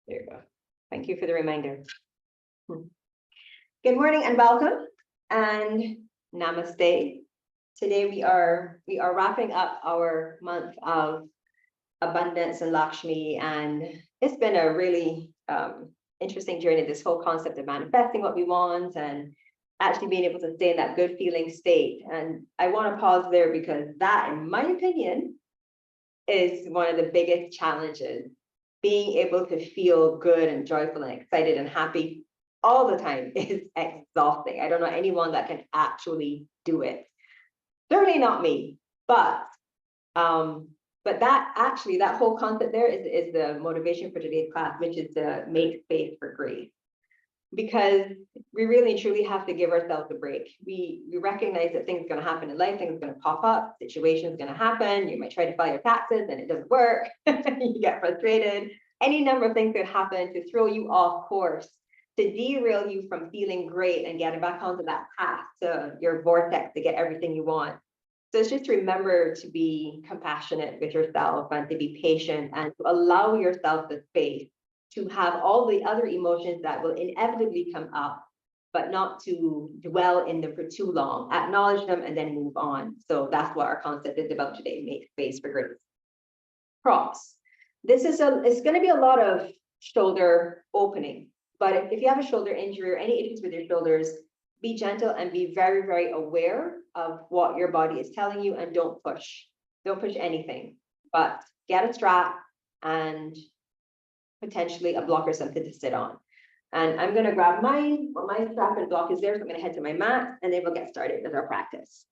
There you go. Thank you for the reminder. Good morning and welcome and namaste. Today we are wrapping up our month of abundance and Lakshmi, and it's been a really interesting journey, this whole concept of manifesting what we want and actually being able to stay in that good feeling state. And I want to pause there because that, in my opinion, is one of the biggest challenges. Being able to feel good and joyful and excited and happy all the time is exhausting. I don't know anyone that can actually do it. Certainly not me, but that whole concept there is the motivation for today's class, which is to make space for grace. Because we really and truly have to give ourselves a break. We recognize that things are going to happen in life, things are going to pop up, situations going to happen. You might try to file your taxes and it doesn't work. You get frustrated. Any number of things could happen to throw you off course, to derail you from feeling great and getting back onto that path to your vortex to get everything you want. So it's just remember to be compassionate with yourself and to be patient and to allow yourself the space to have all the other emotions that will inevitably come up, but not to dwell in them for too long. Acknowledge them and then move on. So that's what our concept is about today, make space for grace. Props. It's going to be a lot of shoulder opening, but if you have a shoulder injury or any issues with your shoulders, be gentle and be very, very aware of what your body is telling you, and don't push anything, but get a strap and potentially a block or something to sit on. And I'm going to grab mine. Well, my strap and block is there, so I'm going to head to my mat and then we'll get started with our practice.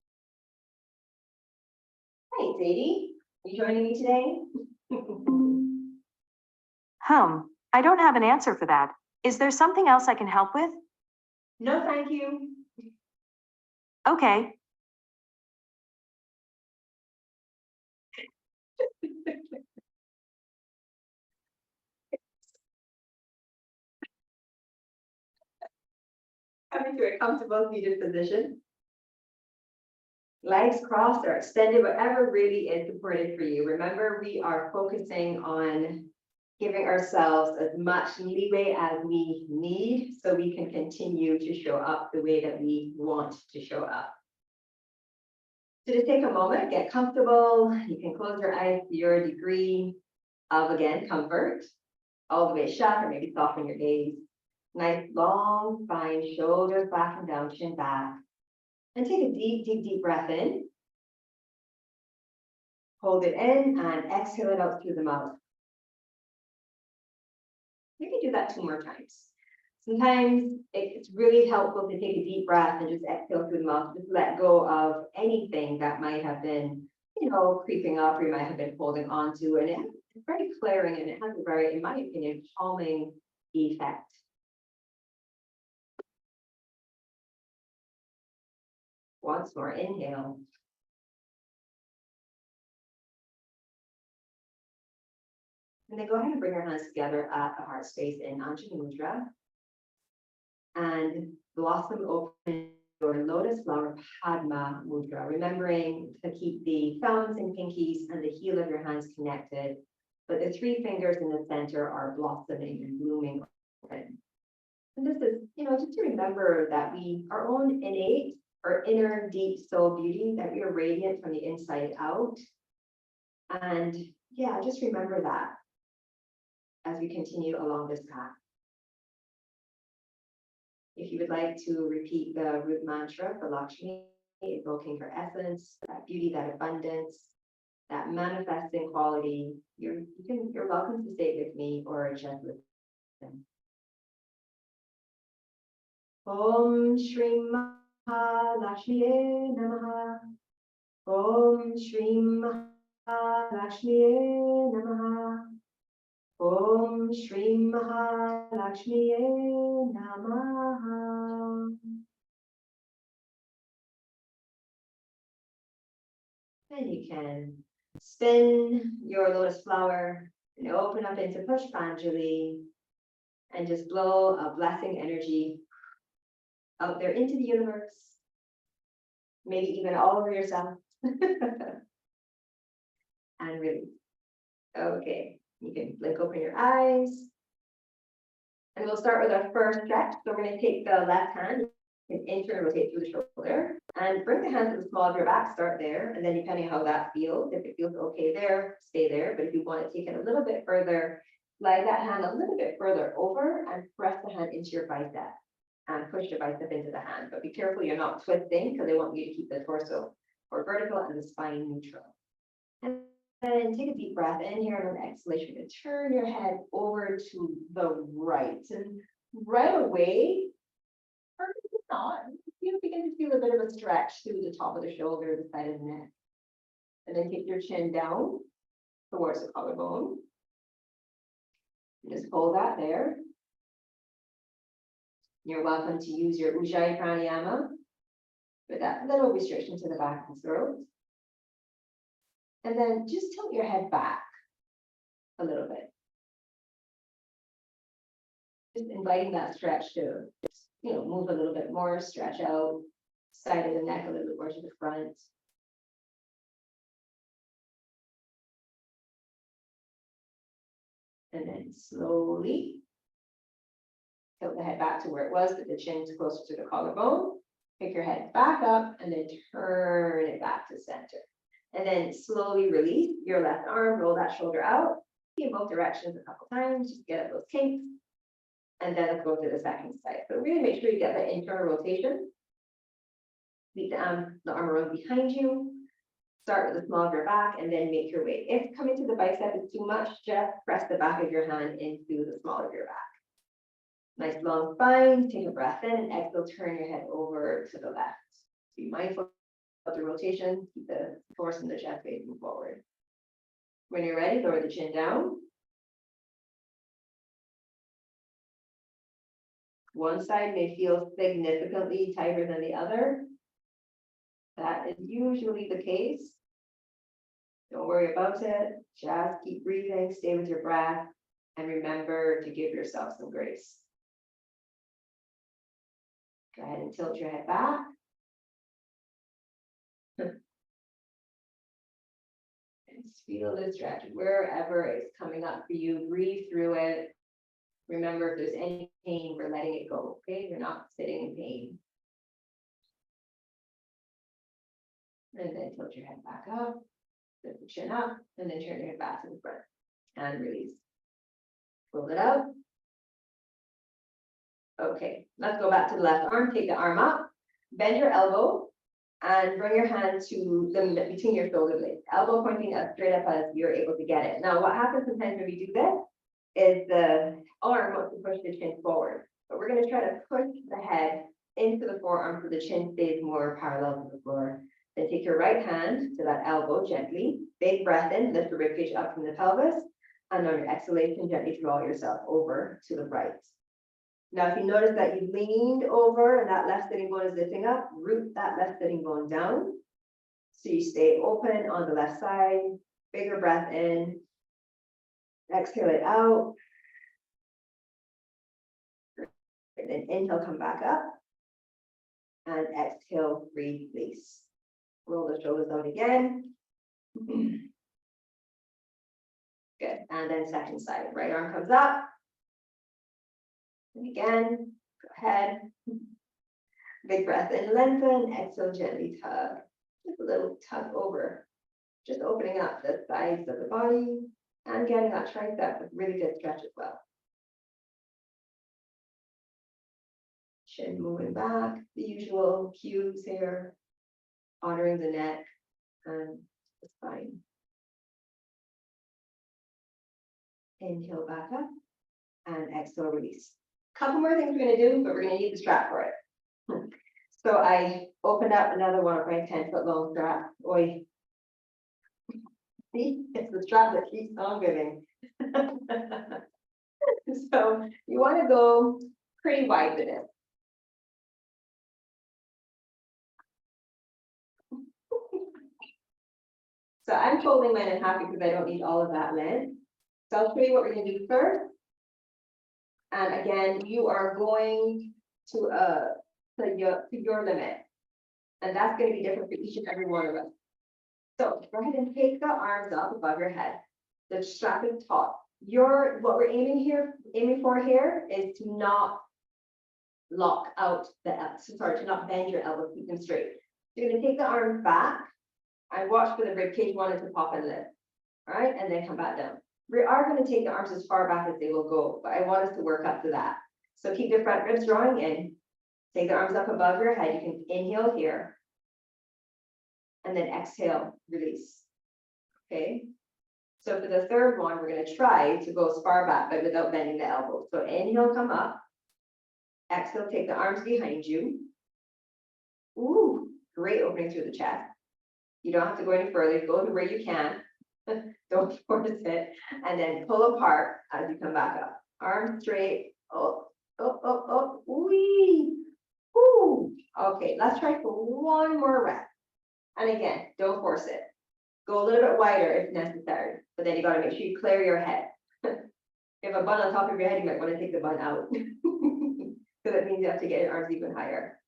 Hi, Sadie. Are you joining me today? I don't have an answer for that. Is there something else I can help with? No, thank you. Okay. Coming to a comfortable seated position. Legs crossed or extended, whatever really is supported for you. Remember, we are focusing on giving ourselves as much leeway as we need so we can continue to show up the way that we want to show up. So just take a moment, get comfortable. You can close your eyes to your degree of, again, comfort, all the way shut, or maybe soften your gaze. Nice long spine, shoulders back and down, chin back. And take a deep, deep, deep breath in. Hold it in and exhale it out through the mouth. You can do that 2 more times. Sometimes it's really helpful to take a deep breath and just exhale through the mouth. Just let go of anything that might have been, creeping up or you might have been holding on to. And it's very clearing and it has a very, in my opinion, calming effect. Once more, inhale. And then go ahead and bring your hands together at the heart space in Anjali Mudra. And blossom open your lotus flower Padma Mudra, remembering to keep the thumbs and pinkies and the heel of your hands connected, but the 3 fingers in the center are blossoming and blooming open. And this is, just to remember that our own innate or inner deep soul beauty, that we are radiant from the inside out. And yeah, just remember that as we continue along this path. If you would like to repeat the root mantra for Lakshmi, evoking her essence, that beauty, that abundance, that manifesting quality, you're welcome to say it with me or just listen. Om Shri Mahalakshmi Namaha. Om Shri Mahalakshmi Namaha. Om Shri Mahalakshmi Namaha. And you can spin your lotus flower and open up into Pushpanjali and just blow a blessing energy out there into the universe, maybe even all over yourself. And release. Okay, you can blink open your eyes. And we'll start with our first stretch. So we're going to take the left hand and internally rotate through the shoulder and bring the hand to the small of your back, start there. And then depending how that feels, if it feels okay there, stay there. But if you want to take it a little bit further, slide that hand a little bit further over and press the hand into your bicep and push your bicep into the hand. But be careful you're not twisting because they want you to keep the torso or vertical and the spine neutral. And then take a deep breath in here, and on exhalation, you turn your head over to the right. And right away, or not, you begin to feel a bit of a stretch through the top of the shoulder, the side of the neck. And then take your chin down towards the collarbone. Just hold that there. You're welcome to use your Ujjayi pranayama with that little restriction to the back of the throat. And then just tilt your head back a little bit. Just inviting that stretch to, move a little bit more, stretch out, side of the neck a little bit more to the front. And then slowly tilt the head back to where it was, but the chin's closer to the collarbone. Pick your head back up and then turn it back to center. And then slowly release your left arm, roll that shoulder out. In both directions a couple times, just get up those kinks. And then let's go to the second side. So really make sure you get the internal rotation. Leave the arm around behind you. Start with the small of your back and then make your way. If coming to the bicep is too much, just press the back of your hand into the small of your back. Nice long spine, take a breath in and exhale, turn your head over to the left. Be mindful of the rotation, keep the force in the chest facing forward. When you're ready, lower the chin down. One side may feel significantly tighter than the other. That is usually the case. Don't worry about it. Just keep breathing, stay with your breath, and remember to give yourself some grace. Go ahead and tilt your head back. And feel the stretch wherever it's coming up for you. Breathe through it. Remember, if there's any pain, we're letting it go, okay? You're not sitting in pain. And then tilt your head back up, lift the chin up, and then turn your head back to the front and release. Pull it out. Okay, let's go back to the left arm. Take the arm up, bend your elbow, and bring your hand to the between your shoulder blades. Elbow pointing up straight up as you're able to get it. Now, what happens sometimes when we do this is the arm wants to push the chin forward, but we're going to try to push the head into the forearm so the chin stays more parallel to the floor. Then take your right hand to that elbow gently. Big breath in, lift the ribcage up from the pelvis, and on your exhalation, gently draw yourself over to the right. Now, if you notice that you leaned over and that left sitting bone is lifting up, root that left sitting bone down. So you stay open on the left side, bigger breath in, exhale it out. And then inhale, come back up. And exhale, release. Roll the shoulders out again. Good. And then second side, right arm comes up. And again, go ahead. Big breath in, lengthen, exhale, gently tug. Just a little tug over. Just opening up the sides of the body and getting that tricep with really good stretch as well. Chin moving back, the usual cues here, honoring the neck and the spine. Inhale back up and exhale, release. Couple more things we're going to do, but we're going to need the strap for it. So I opened up another one of my 10-foot long strap. Oi. See, it's the strap that keeps on giving. So you want to go pretty wide with it. So I'm folding mine in half because I don't need all of that length. So I'll show you what we're going to do first. And again, you are going to your limit. And that's going to be different for each and every one of us. So go ahead and take the arms up above your head. The strap is taut. what we're aiming for here is to not lock out to not bend your elbows, keep them straight. You're gonna take the arms back and watch for the rib cage wanting to pop and lift. All right, and then come back down. We are gonna take the arms as far back as they will go, but I want us to work up to that. So keep your front ribs drawing in. Take the arms up above your head. You can inhale here. And then exhale, release. Okay. So for the third one, we're gonna try to go as far back, but without bending the elbows. So inhale, come up. Exhale, take the arms behind you. Ooh, great opening through the chest. You don't have to go any further. Go to where you can. Don't force it. And then pull apart as you come back up. Arms straight. Oh, oh, oh, oh. Wee. Ooh. Okay, let's try for one more rep. And again, don't force it. Go a little bit wider if necessary. But then you got to make sure you clear your head. If you have a bun on top of your head, you might want to take the bun out. Because it means you have to get your arms even higher.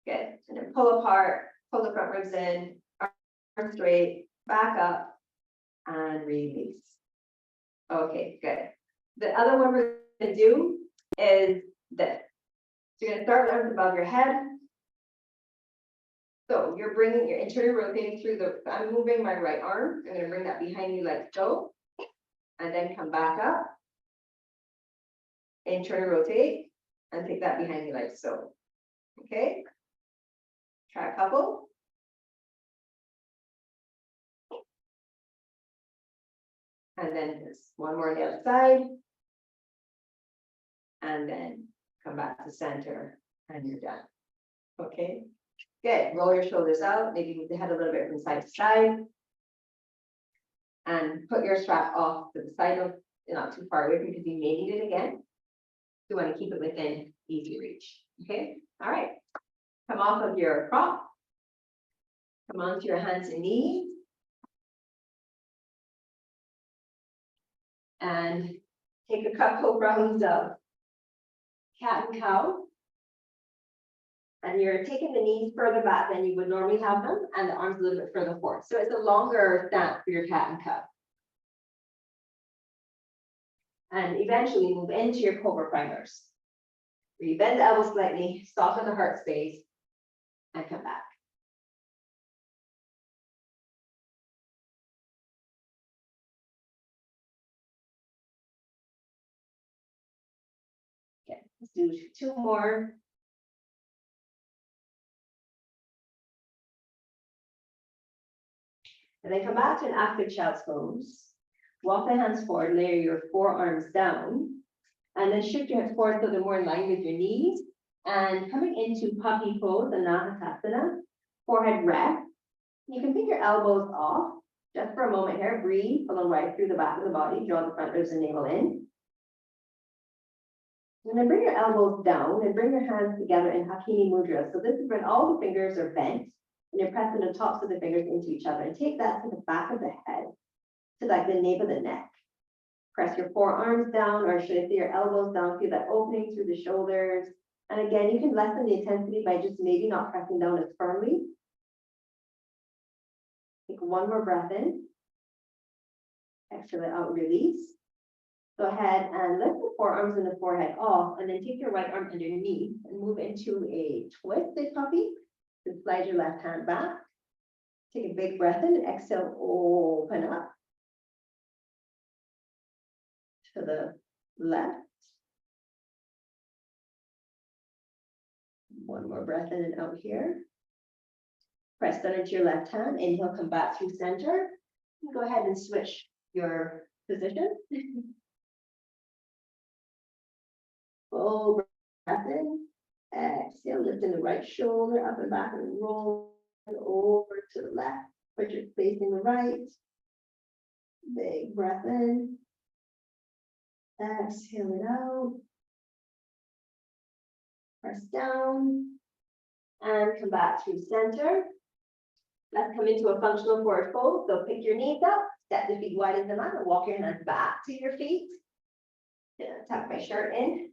Good. And then pull apart, pull the front ribs in, arms straight, back up, and release. Okay, good. The other one we're going to do is this. So you're going to start with arms above your head. So you're bringing your internal rotating through I'm moving my right arm. I'm going to bring that behind you like so. And then come back up. Internal rotate and take that behind you like so. Okay. Try a couple. And then just one more on the other side. And then come back to center and you're done. Okay. Good. Roll your shoulders out. Maybe move the head a little bit from side to side. And put your strap off to the side of, not too far away because you may need it again. You want to keep it within easy reach. Okay. All right. Come off of your prop. Come onto your hands and knees. And take a couple rounds of cat and cow. And you're taking the knees further back than you would normally have them, and the arms a little bit further forward. So it's a longer stance for your cat and cow. And eventually move into your cobra primers. Where you bend the elbows slightly, soften the heart space, and come back. Okay, let's do two more. And then come back to an active child's pose. Walk the hands forward, layer your forearms down, and then shift your hips forward so they're more in line with your knees. And coming into puppy pose, Anahatasana, forehead rest. You can pick your elbows off just for a moment here. Breathe, pull them right through the back of the body, draw the front ribs and navel in. And then bring your elbows down and bring your hands together in Hakini Mudra. So this is when all the fingers are bent and you're pressing the tops of the fingers into each other. And take that to the back of the head, to like the nape of the neck. Press your forearms down, or should I say your elbows down, feel that opening through the shoulders. And again, you can lessen the intensity by just maybe not pressing down as firmly. Take one more breath in. Exhale it out, release. Go ahead and lift the forearms and the forehead off, and then take your right arm underneath and move into a twisted puppy. Then slide your left hand back. Take a big breath in and exhale, open up to the left. One more breath in and out here. Press down into your left hand. Inhale, come back through center. Go ahead and switch your position. Full breath in. Exhale, lifting the right shoulder up and back and roll over to the left. Put your facing the right. Big breath in. Exhale it out. Press down and come back through center. Let's come into a functional forward fold. So pick your knees up, step the feet wide as the mat, and walk your hands back to your feet. Tuck my shirt in.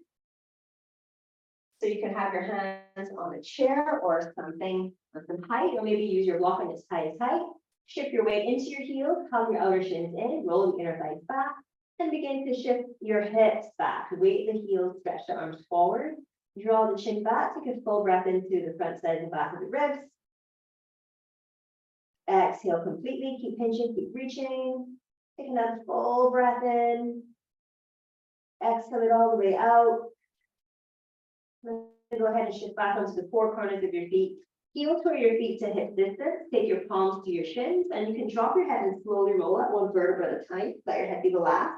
So you can have your hands on a chair or something or some height, or maybe use your block on its highest height. Shift your weight into your heels, hug your outer shins in, roll the inner thighs back, and begin to shift your hips back. Weight the heels, stretch the arms forward. Draw the chin back, take a full breath into the front side and the back of the ribs. Exhale completely, keep pinching, keep reaching. Take another full breath in. Exhale it all the way out. Go ahead and shift back onto the four corners of your feet. Heel toe your feet to hip distance. Take your palms to your shins, and you can drop your head and slowly roll up one vertebra at a time. Let your head be the last.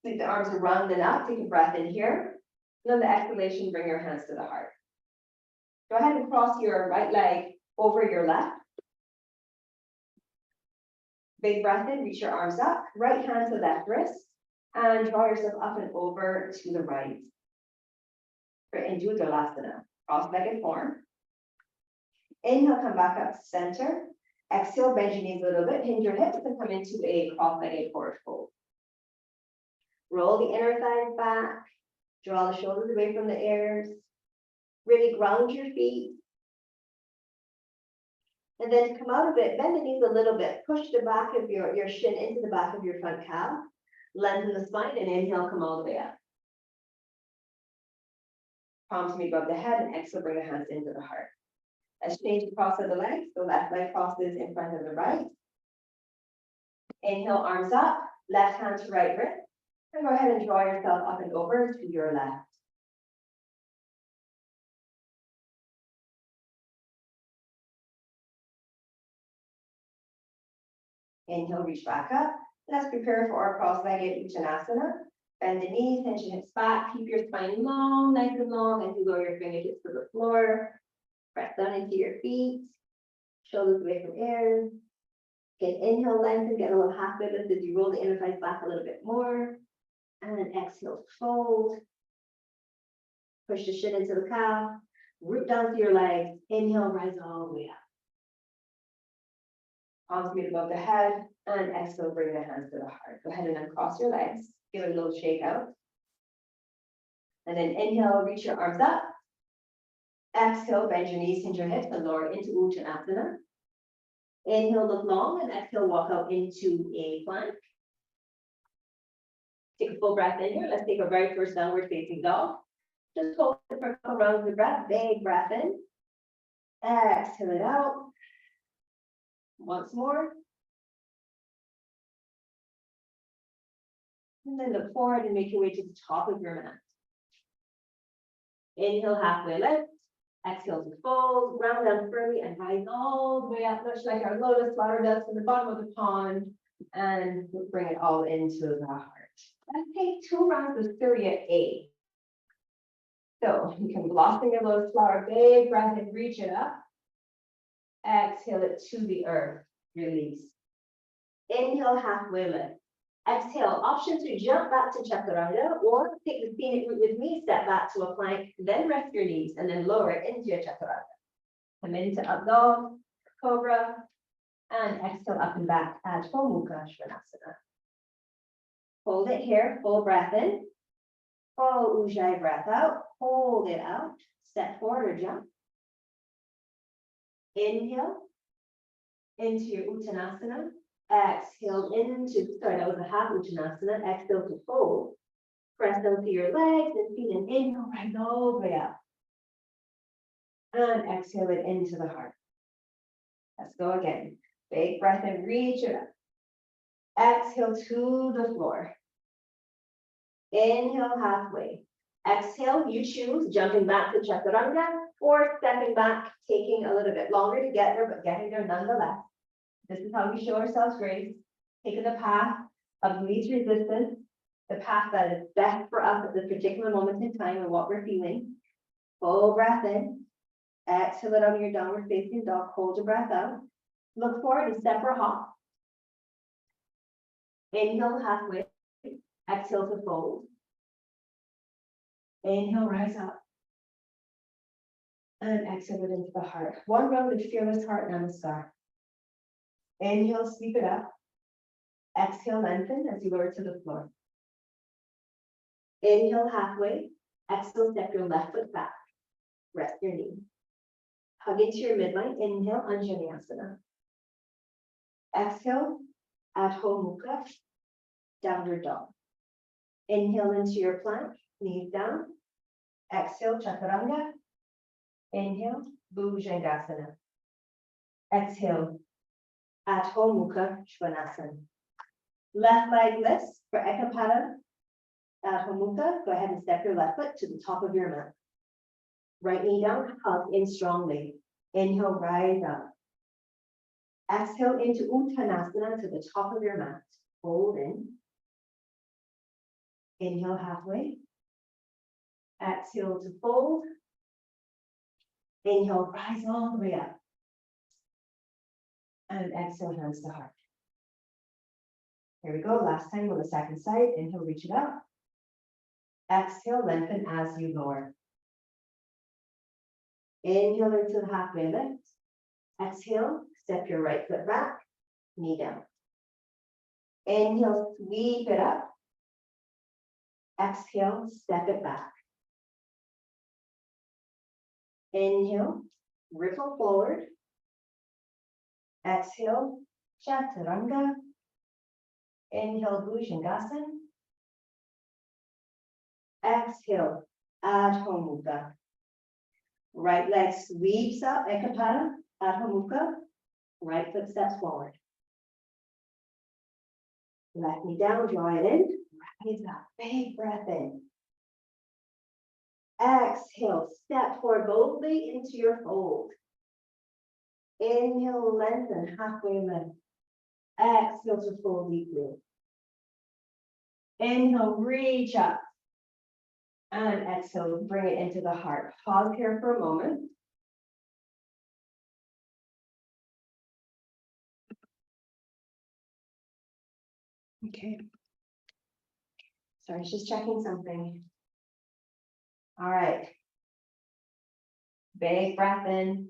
Sweep the arms around and up. Take a breath in here. And on the exhalation, bring your hands to the heart. Go ahead and cross your right leg over your left. Big breath in, reach your arms up. Right hand to left wrist. And draw yourself up and over to the right. Into Uttanasana, cross-legged form. Inhale, come back up to center. Exhale, bend your knees a little bit, hinge your hips, and come into a cross-legged forward fold. Roll the inner thighs back. Draw the shoulders away from the ears. Really ground your feet. And then to come out of it, bend the knees a little bit. Push the back of your shin into the back of your front calf. Lengthen the spine, and inhale, come all the way up. Palms meet above the head, and exhale, bring the hands into the heart. Let's change the cross of the legs. The left leg crosses in front of the right. Inhale, arms up, left hand to right wrist. And go ahead and draw yourself up and over to your left. Inhale, reach back up. Let's prepare for our cross-legged Uttanasana. Bend the knees, hinge your hips back, keep your spine long, nice and long, and you lower your fingertips to the floor. Press down into your feet, shoulders away from ears. Again, inhale, lengthen, get a little half lift as you roll the inner thighs back a little bit more. And then exhale, fold. Push the shin into the calf, root down through your legs. Inhale, rise all the way up. Palms meet above the head, and exhale, bring the hands to the heart. Go ahead and uncross your legs. Give it a little shake out. And then inhale, reach your arms up. Exhale, bend your knees, hinge your hips, and lower into Uttanasana. Inhale, look long, and exhale, walk out into a plank. Take a full breath in here. Let's take our very first downward facing dog. Just hold it for a couple rounds of breath. Big breath in. Exhale it out. Once more. And then look forward and make your way to the top of your mat. Inhale, halfway lift. Exhale to fold, round down firmly, and rise all the way up, much like our lotus flower does from the bottom of the pond. And we'll bring it all into the heart. Let's take 2 rounds of Surya A. So you can blossom your lotus flower, big breath and reach it up. Exhale it to the earth, release. Inhale, halfway lift. Exhale, option to jump back to chaturanga, or take the scenic route with me, step back to a plank, then rest your knees, and then lower it into your chaturanga. Come into up dog, cobra, and exhale up and back, Adho Mukha Svanasana. Hold it here, full breath in, full Ujjayi breath out, hold it out, step forward or jump. Inhale, into your Uttanasana. Exhale into, sorry, that was a half Uttanasana. Exhale to fold. Press down to your legs and feet, and inhale, rise all the way up. And exhale it into the heart. Let's go again. Big breath and reach it up. Exhale to the floor. Inhale halfway. Exhale, you choose jumping back to chaturanga or stepping back, taking a little bit longer to get there, but getting there nonetheless. This is how we show ourselves grace, taking the path of least resistance, the path that is best for us at this particular moment in time and what we're feeling. Full breath in. Exhale it on your downward facing dog. Hold your breath out. Look forward and step or hop. Inhale halfway. Exhale to fold. Inhale, rise up. And exhale it into the heart. One round of fearless heart namaskar. Inhale, sweep it up. Exhale, lengthen as you lower to the floor. Inhale halfway. Exhale, step your left foot back. Rest your knee. Hug into your midline. Inhale, Anjaneyasana. Exhale, Adho Mukha, downward dog. Inhale into your plank, knees down. Exhale, Chaturanga. Inhale, Bhujangasana. Exhale, Adho Mukha Svanasana. Left leg lifts for Ekapada. Adho Mukha, go ahead and step your left foot to the top of your mat. Right knee down, hug in strongly. Inhale, rise up. Exhale into Uttanasana to the top of your mat. Hold in. Inhale halfway. Exhale to fold. Inhale, rise all the way up. And exhale, hands to heart. Here we go, last time on the second side. Inhale, reach it up. Exhale, lengthen as you lower. Inhale into the halfway lift. Exhale, step your right foot back, knee down. Inhale, sweep it up. Exhale, step it back. Inhale, ripple forward. Exhale, Chaturanga. Inhale, Bhujangasana. Exhale, Adho Mukha. Right leg sweeps up, Ekapada, Adho Mukha. Right foot steps forward. Left knee down, draw it in. Rise up, big breath in. Exhale, step forward boldly into your fold. Inhale, lengthen, halfway lift. Exhale to fold deeply. Inhale, reach up. And exhale, bring it into the heart. Pause here for a moment. Okay. Sorry, just checking something. All right. Big breath in.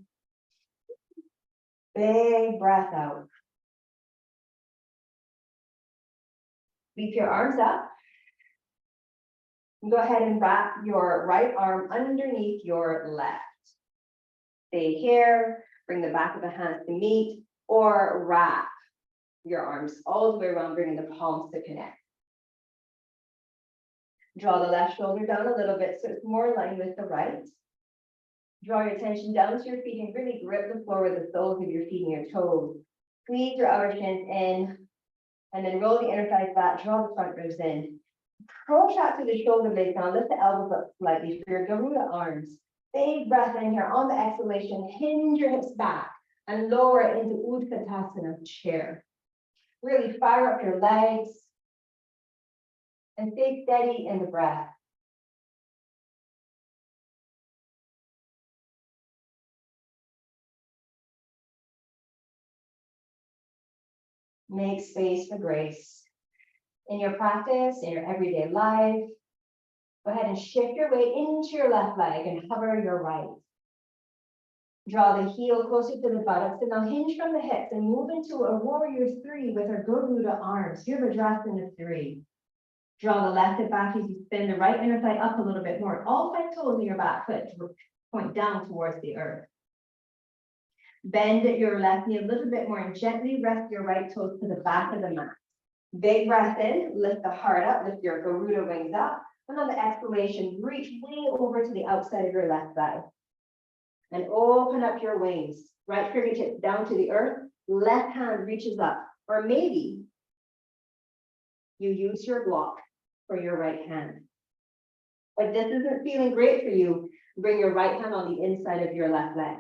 Big breath out. Sweep your arms up. Go ahead and wrap your right arm underneath your left. Stay here, bring the back of the hands to meet, or wrap your arms all the way around, bringing the palms to connect. Draw the left shoulder down a little bit so it's more in line with the right. Draw your attention down to your feet and really grip the floor with the soles of your feet and your toes. Squeeze your outer shins in, and then roll the inner thighs back, draw the front ribs in. Protract through the shoulder blades down, lift the elbows up slightly for your Garuda arms. Big breath in here. On the exhalation, hinge your hips back and lower it into Utkatasana, chair. Really fire up your legs and stay steady in the breath. Make space for grace. In your practice, in your everyday life, go ahead and shift your weight into your left leg and hover your right. Draw the heel closer to the buttocks and now hinge from the hips and move into a warrior three with our Garuda arms. Virabhadrasana 3. Draw the left hip back as you spin the right inner thigh up a little bit more. All 5 toes in your back foot point down towards the earth. Bend your left knee a little bit more and gently rest your right toes to the back of the mat. Big breath in, lift the heart up, lift your Garuda wings up. And on the exhalation, reach way over to the outside of your left thigh. And open up your wings. Right fingertips down to the earth, left hand reaches up. Or maybe you use your block for your right hand. If this isn't feeling great for you, bring your right hand on the inside of your left leg.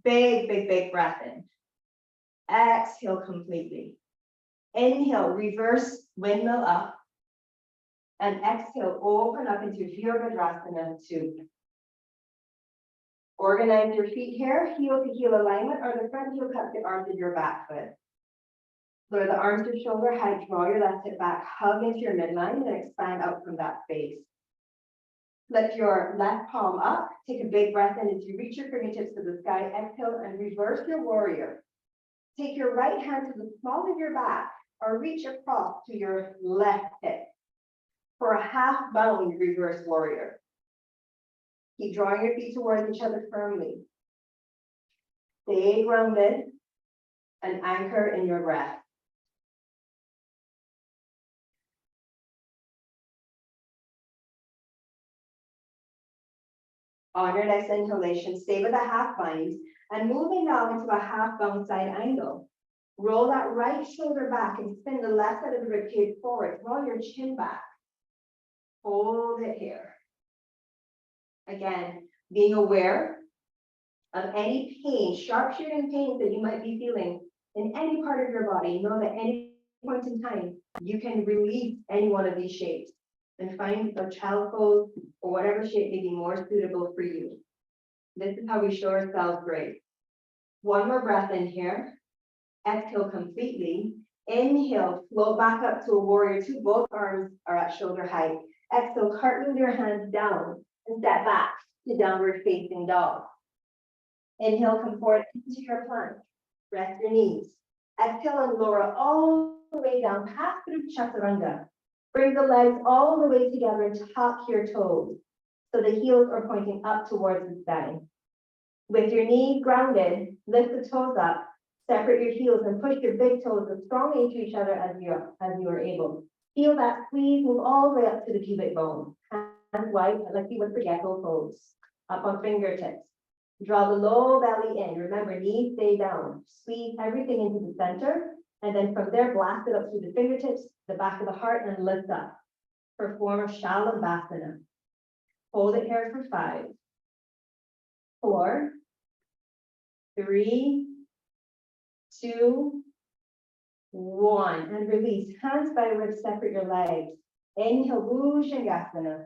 Big, big, big breath in. Exhale completely. Inhale, reverse windmill up. And exhale, open up into Virabhadrasana 2. Organize your feet here, heel to heel alignment, or the front heel cups the arms of your back foot. Lower the arms to shoulder height, draw your left hip back, hug into your midline, and expand out from that space. Lift your left palm up, take a big breath in as you reach your fingertips to the sky, exhale and reverse your warrior. Take your right hand to the small of your back, or reach across to your left hip. For a half bound reverse warrior. Keep drawing your feet towards each other firmly. Stay grounded and anchor in your breath. On your next inhalation, stay with a half bind and moving now into a half bound side angle. Roll that right shoulder back and spin the left side of the ribcage forward. Roll your chin back. Hold it here. Again, being aware of any pain, sharp shooting pains that you might be feeling in any part of your body. Know that any point in time, you can release any one of these shapes and find a child pose or whatever shape may be more suitable for you. This is how we show ourselves grace. One more breath in here. Exhale completely. Inhale, float back up to a warrior two. Both arms are at shoulder height. Exhale, cartwheel your hands down and step back to downward facing dog. Inhale, come forward into your plank. Rest your knees. Exhale and lower all the way down, pass through chaturanga. Bring the legs all the way together and tuck your toes so the heels are pointing up towards the sky. With your knees grounded, lift the toes up, separate your heels and push your big toes as strongly into each other as you are able. Feel that squeeze, move all the way up to the pubic bone. Hands wide, like you would for gecko pose. Up on fingertips. Draw the low belly in. Remember, knees stay down. Squeeze everything into the center. And then from there, blast it up through the fingertips, the back of the heart, and lift up. Perform a Shalabhasana. Hold it here for 5, 4, 3, 2, 1. And release. Hands by ribs, separate your legs. Inhale, Bhujangasana.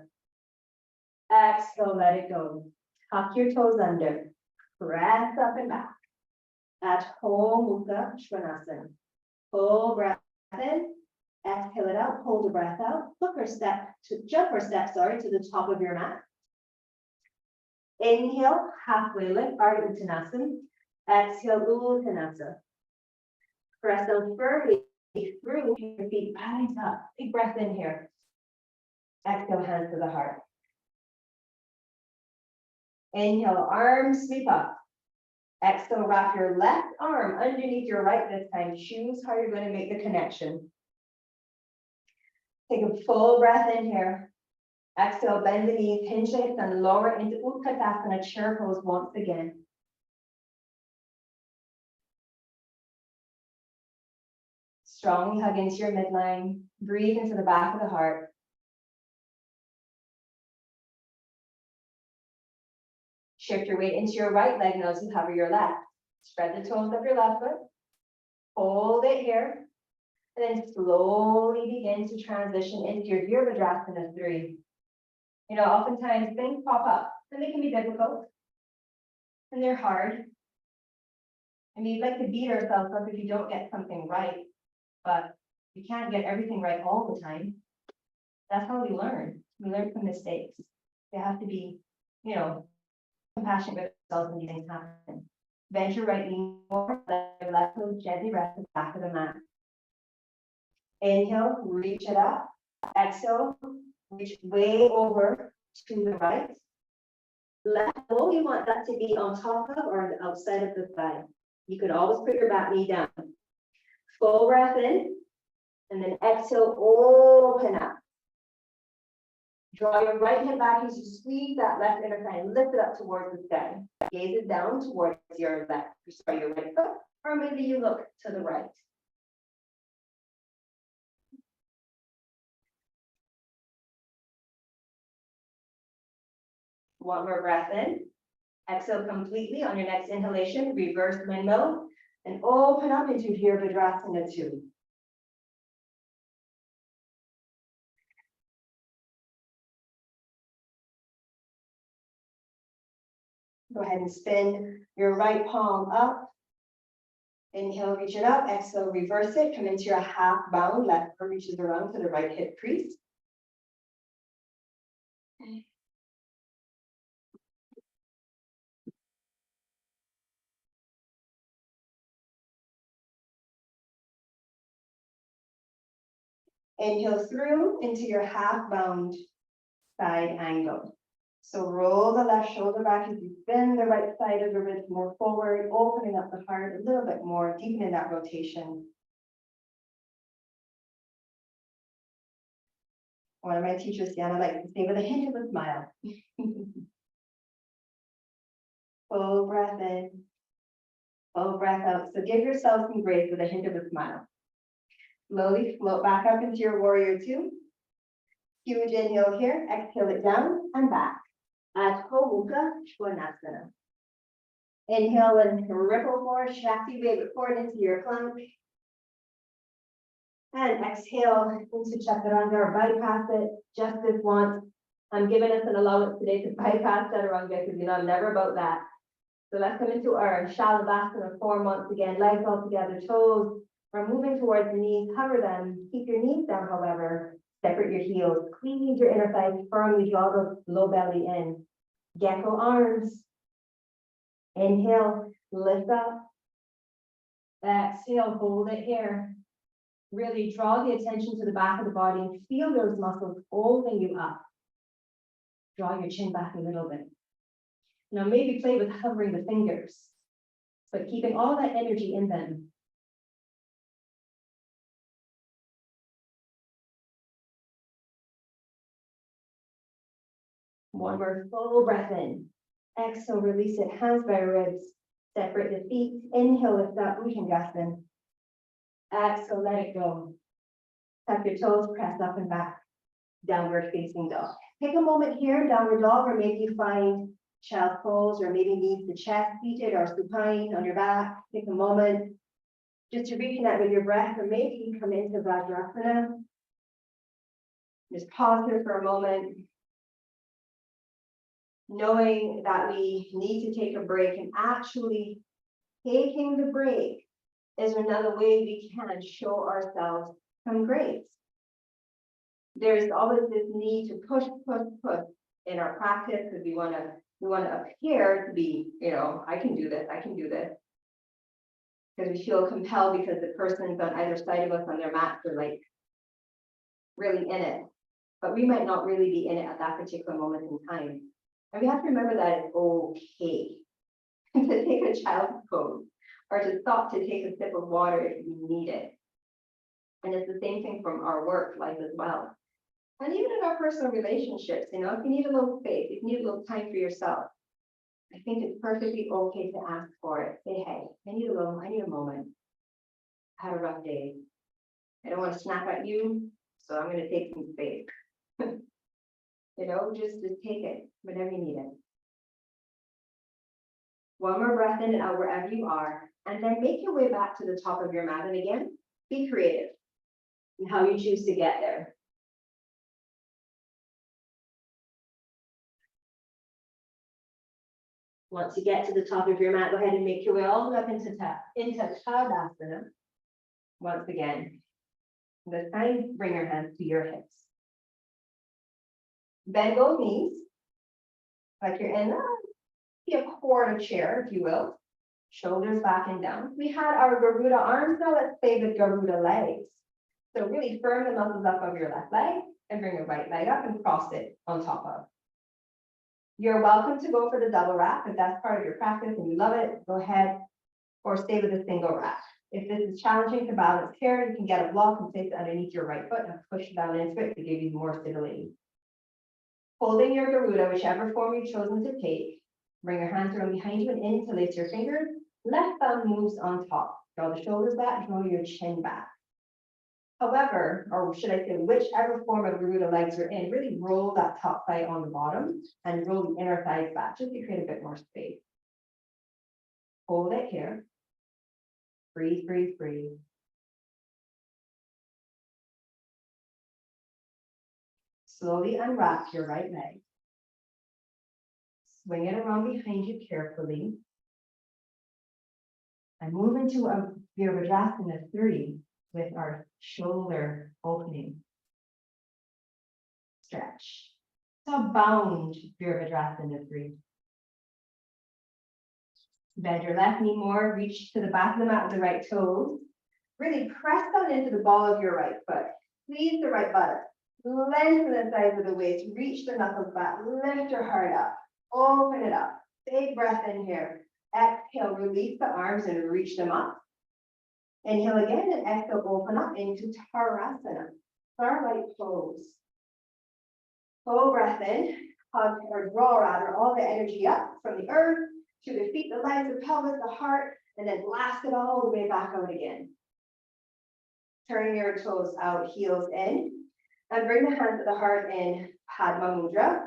Exhale, let it go. Tuck your toes under. Press up and back. Adho Mukha Svanasana. Full breath in. Exhale it out. Hold the breath out. Jump or step, to the top of your mat. Inhale, halfway lift, Ardha Uttanasana. Exhale, Uttanasana. Press down firmly through your feet, rise up. Big breath in here. Exhale, hands to the heart. Inhale, arms sweep up. Exhale, wrap your left arm underneath your right this time. Choose how you're going to make the connection. Take a full breath in here. Exhale, bend the knees, hinge the hips, and lower into Utkatasana, chair pose once again. Strongly hug into your midline. Breathe into the back of the heart. Shift your weight into your right leg now as you hover your left. Spread the toes of your left foot. Hold it here. And then slowly begin to transition into your Virabhadrasana 3. You know, oftentimes things pop up and they can be difficult and they're hard. And we'd like to beat ourselves up if you don't get something right, but you can't get everything right all the time. That's how we learn. We learn from mistakes. They have to be, compassionate with ourselves when these things happen. Bend your right knee more, let your left toe gently rest at the back of the mat. Inhale, reach it up. Exhale, reach way over to the right. Left toe, you want that to be on top of or on the outside of the thigh. You could always put your back knee down. Full breath in, and then exhale, open up. Draw your right hand back as you squeeze that left inner thigh and lift it up towards the sky. Gaze it down towards your your right foot, or maybe you look to the right. One more breath in. Exhale completely. On your next inhalation, reverse windmill and open up into Virabhadrasana 2. Go ahead and spin your right palm up. Inhale, reach it up. Exhale, reverse it. Come into your half bound. Left arm reaches around to the right hip crease. Inhale through into your half bound side angle. So roll the left shoulder back as you bend the right side of the ribs more forward, opening up the heart a little bit more, deepening that rotation. One of my teachers, Diana, likes to say with a hint of a smile. Full breath in, full breath out. So give yourself some grace with a hint of a smile. Slowly float back up into your warrior two. Huge inhale here, exhale it down and back. Adho Mukha Svanasana. Inhale and ripple forward, Shakti wave it forward into your plank. And exhale into Chaturanga or bypass it just this once. I'm giving us an allowance today to bypass Chaturanga because I'm never about that. So let's come into our Shalabhasana form once again, legs all together, toes. We're moving towards the knees, cover them. Keep your knees down, however. Separate your heels, squeeze your inner thighs firmly, draw the low belly in. Gecko arms. Inhale, lift up. Exhale, hold it here. Really draw the attention to the back of the body and feel those muscles holding you up. Draw your chin back a little bit. Now maybe play with hovering the fingers, but keeping all that energy in them. One more full breath in. Exhale, release it, hands by ribs. Separate the feet. Inhale, lift up, Bhujangasana. Exhale, let it go. Tuck your toes, press up and back. Downward facing dog. Take a moment here, downward dog, or maybe you find child's pose, or maybe knees to chest, seated or supine on your back. Take a moment just to reconnect with your breath, or maybe you come into Vajrasana. Just pause here for a moment. Knowing that we need to take a break, and actually taking the break is another way we can show ourselves some grace. There's always this need to push in our practice because we want to appear to be, I can do this, because we feel compelled because the persons on either side of us on their mats are like really in it, but we might not really be in it at that particular moment in time. And we have to remember that it's okay to take a child's pose or to stop to take a sip of water if you need it. And it's the same thing from our work life as well. And even in our personal relationships, if you need a little space, if you need a little time for yourself, I think it's perfectly okay to ask for it. Say, hey, I need a moment. I had a rough day. I don't want to snap at you, so I'm going to take some space. Just take it whenever you need it. One more breath in and out wherever you are, and then make your way back to the top of your mat. And again, be creative in how you choose to get there. Once you get to the top of your mat, go ahead and make your way all the way up into Tadasana. Once again, this time, bring your hands to your hips. Bend those knees, like you're in a quarter chair, if you will. Shoulders back and down. We had our Garuda arms, now let's play with Garuda legs. So really firm the muscles up of your left leg and bring your right leg up and cross it on top of. You're welcome to go for the double wrap if that's part of your practice and you love it, go ahead, or stay with a single wrap. If this is challenging to balance here, you can get a block and place it underneath your right foot and push down into it to give you more stability. Holding your Garuda, whichever form you've chosen to take, bring your hands around behind you and interlace your fingers. Left thumb moves on top. Draw the shoulders back, draw your chin back. However, or should I say, whichever form of Garuda legs you're in, really roll that top thigh on the bottom and roll the inner thighs back just to create a bit more space. Hold it here. Breathe, breathe, breathe. Slowly unwrap your right leg. Swing it around behind you carefully. And move into a Virabhadrasana 3 with our shoulder opening. Stretch. So bound Virabhadrasana 3. Bend your left knee more, reach to the back of the mat with the right toes. Really press down into the ball of your right foot. Squeeze the right buttock. Lengthen the sides of the waist, reach the knuckles back, lift your heart up, open it up. Big breath in here. Exhale, release the arms and reach them up. Inhale again and exhale, open up into Tarasana, starlight pose. Full breath in, hug or draw rather all the energy up from the earth to the feet, the legs, the pelvis, the heart, and then blast it all the way back out again. Turn your toes out, heels in, and bring the hands to the heart in Padma Mudra.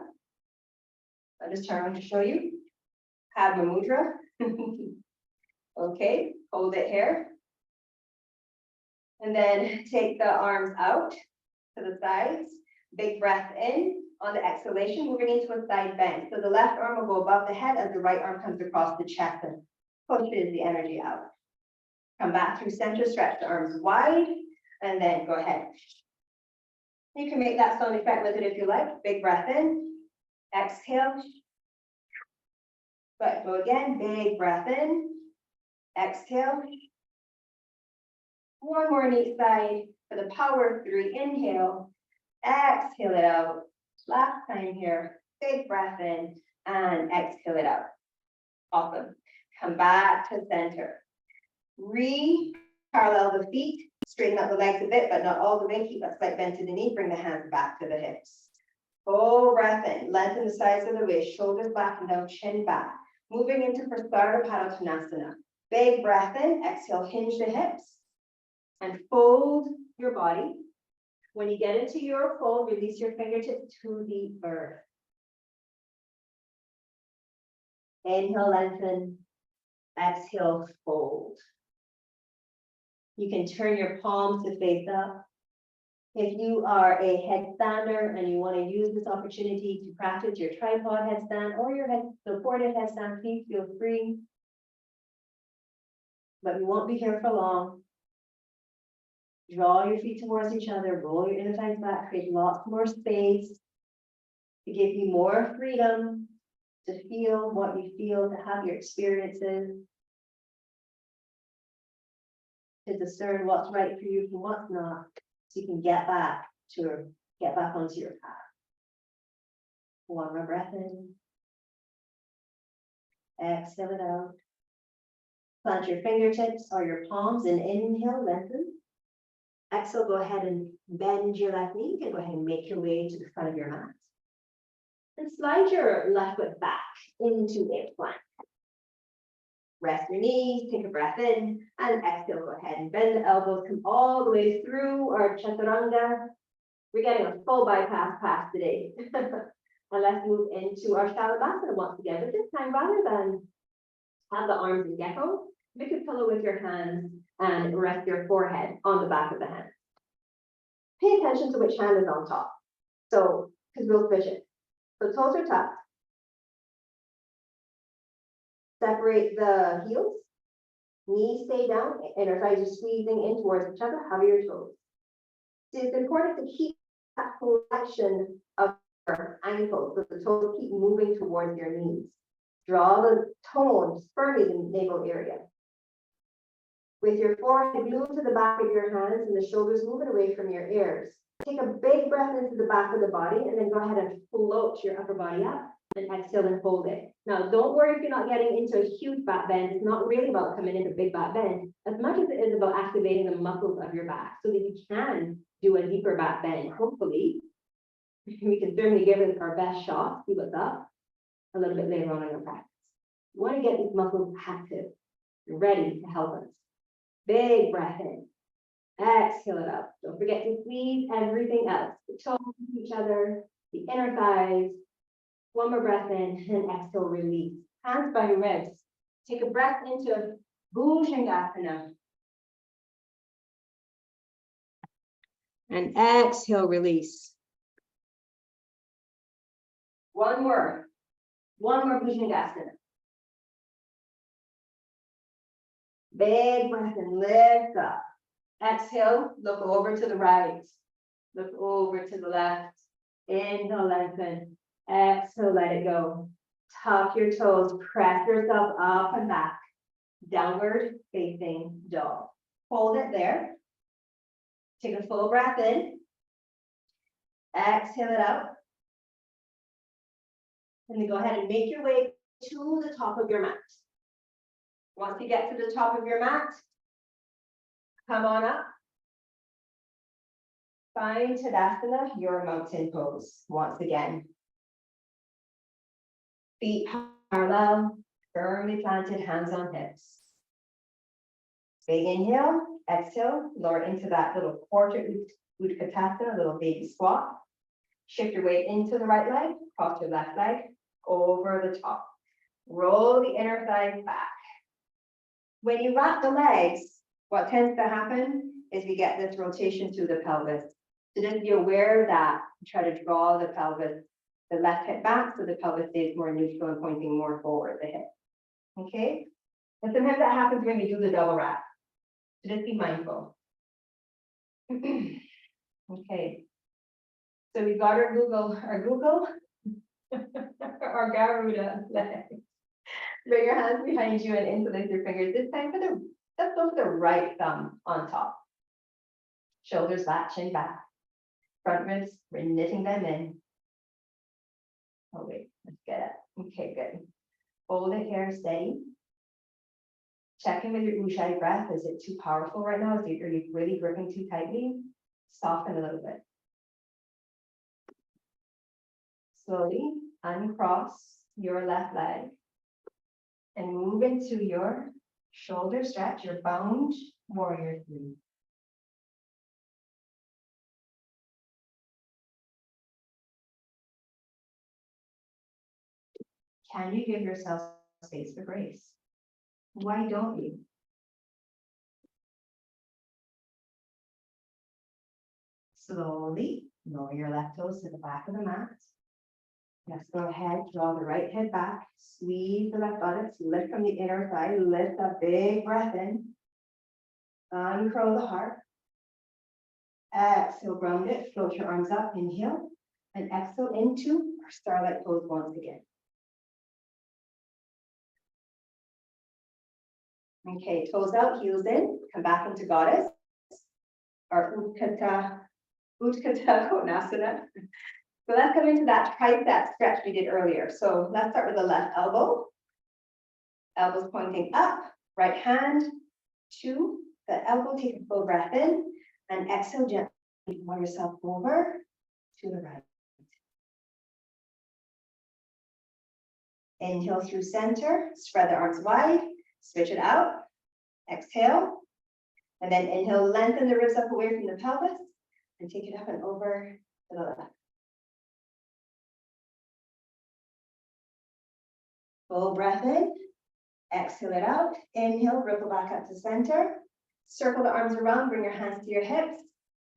I'll just turn around to show you. Padma Mudra. Okay, hold it here. And then take the arms out to the sides. Big breath in. On the exhalation, moving into a side bend. So the left arm will go above the head as the right arm comes across the chest and pushes the energy out. Come back through center, stretch the arms wide, and then go ahead. You can make that sound effect with it if you like. Big breath in, exhale. But go again, big breath in, exhale. One more on each side for the power of 3. Inhale, exhale it out. Last time here, big breath in and exhale it out. Awesome. Come back to center. Parallel the feet, straighten out the legs a bit, but not all the way. Keep that slight bend to the knee, bring the hands back to the hips. Full breath in, lengthen the sides of the waist, shoulders back and down, chin back. Moving into Prasarabhatanasana. Big breath in, exhale, hinge the hips and fold your body. When you get into your fold, release your fingertips to the earth. Inhale, lengthen. Exhale, fold. You can turn your palms to face up. If you are a headstander and you want to use this opportunity to practice your tripod headstand or your supported headstand, please feel free. But we won't be here for long. Draw your feet towards each other, roll your inner thighs back, create lots more space to give you more freedom to feel what you feel, to have your experiences, to discern what's right for you from what's not, so you can get back onto your path. One more breath in. Exhale it out. Plant your fingertips or your palms and inhale, lengthen. Exhale, go ahead and bend your left knee. You can go ahead and make your way to the front of your mat. And slide your left foot back into a plank. Rest your knees, take a breath in, and exhale, go ahead and bend the elbows, come all the way through our chaturanga. We're getting a full bypass pass today. And let's move into our shalabhasana once again, but this time rather than have the arms in gecko, make a pillow with your hands and rest your forehead on the back of the hand. Pay attention to which hand is on top. So, because we'll switch it. So toes are tucked. Separate the heels. Knees stay down, inner thighs are squeezing in towards each other. Hover your toes. So it's important to keep that flexion of your ankles, so the toes keep moving towards your knees. Draw the tones firmly in the navel area. With your forehead glued to the back of your hands and the shoulders moving away from your ears. Take a big breath into the back of the body and then go ahead and float your upper body up and exhale and hold it. Now, don't worry if you're not getting into a huge back bend. It's not really about coming into a big back bend as much as it is about activating the muscles of your back so that you can do a deeper back bend. Hopefully, we can certainly give it our best shot, see what's up a little bit later on in our practice. You want to get these muscles active, ready to help us. Big breath in. Exhale it out. Don't forget to squeeze everything else. The toes to each other, the inner thighs. One more breath in and exhale, release. Hands by your ribs. Take a breath into Bhujangasana. And exhale, release. One more Bhujangasana. Big breath and lift up. Exhale, look over to the right. Look over to the left. Inhale, lengthen. Exhale, let it go. Tuck your toes, press yourself up and back. Downward facing dog. Hold it there. Take a full breath in. Exhale it out. And then go ahead and make your way to the top of your mat. Once you get to the top of your mat, come on up. Find Tadasana, your mountain pose, once again. Feet parallel, firmly planted, hands on hips. Big inhale, exhale, lower into that little quarter Utkatasana, little baby squat. Shift your weight into the right leg, cross your left leg, over the top. Roll the inner thighs back. When you wrap the legs, what tends to happen is we get this rotation through the pelvis. So just be aware of that. Try to draw the pelvis, the left hip back, so the pelvis stays more neutral and pointing more forward, the hip. Okay? And sometimes that happens when we do the double wrap. So just be mindful. Okay. So we've got our our Garuda legs. Bring your hands behind you and interlace your fingers. This time let's go for the right thumb on top. Shoulders back, chin back. Front ribs, we're knitting them in. Oh wait, let's get it. Okay, good. Hold it here, steady. Check in with your Ujjayi breath. Is it too powerful right now? Are you really gripping too tightly? Soften a little bit. Slowly uncross your left leg and move into your shoulder stretch, your bound warrior 3. Can you give yourself space for grace? Why don't you? Slowly lower your left toes to the back of the mat. Let's go ahead, draw the right head back, squeeze the left buttocks, lift from the inner thigh, lift a big breath in. Uncurl the heart. Exhale, ground it, float your arms up, inhale, and exhale into our starlight pose once again. Okay, toes out, heels in, come back into goddess, or Utkatasana. So let's come into that tricep stretch we did earlier. So let's start with the left elbow. Elbows pointing up, right hand to the elbow, take a full breath in, and exhale gently, roll yourself over to the right. Inhale through center, spread the arms wide, switch it out, exhale, and then inhale, lengthen the ribs up away from the pelvis, and take it up and over to the left. Full breath in, exhale it out, inhale, ripple back up to center, circle the arms around, bring your hands to your hips,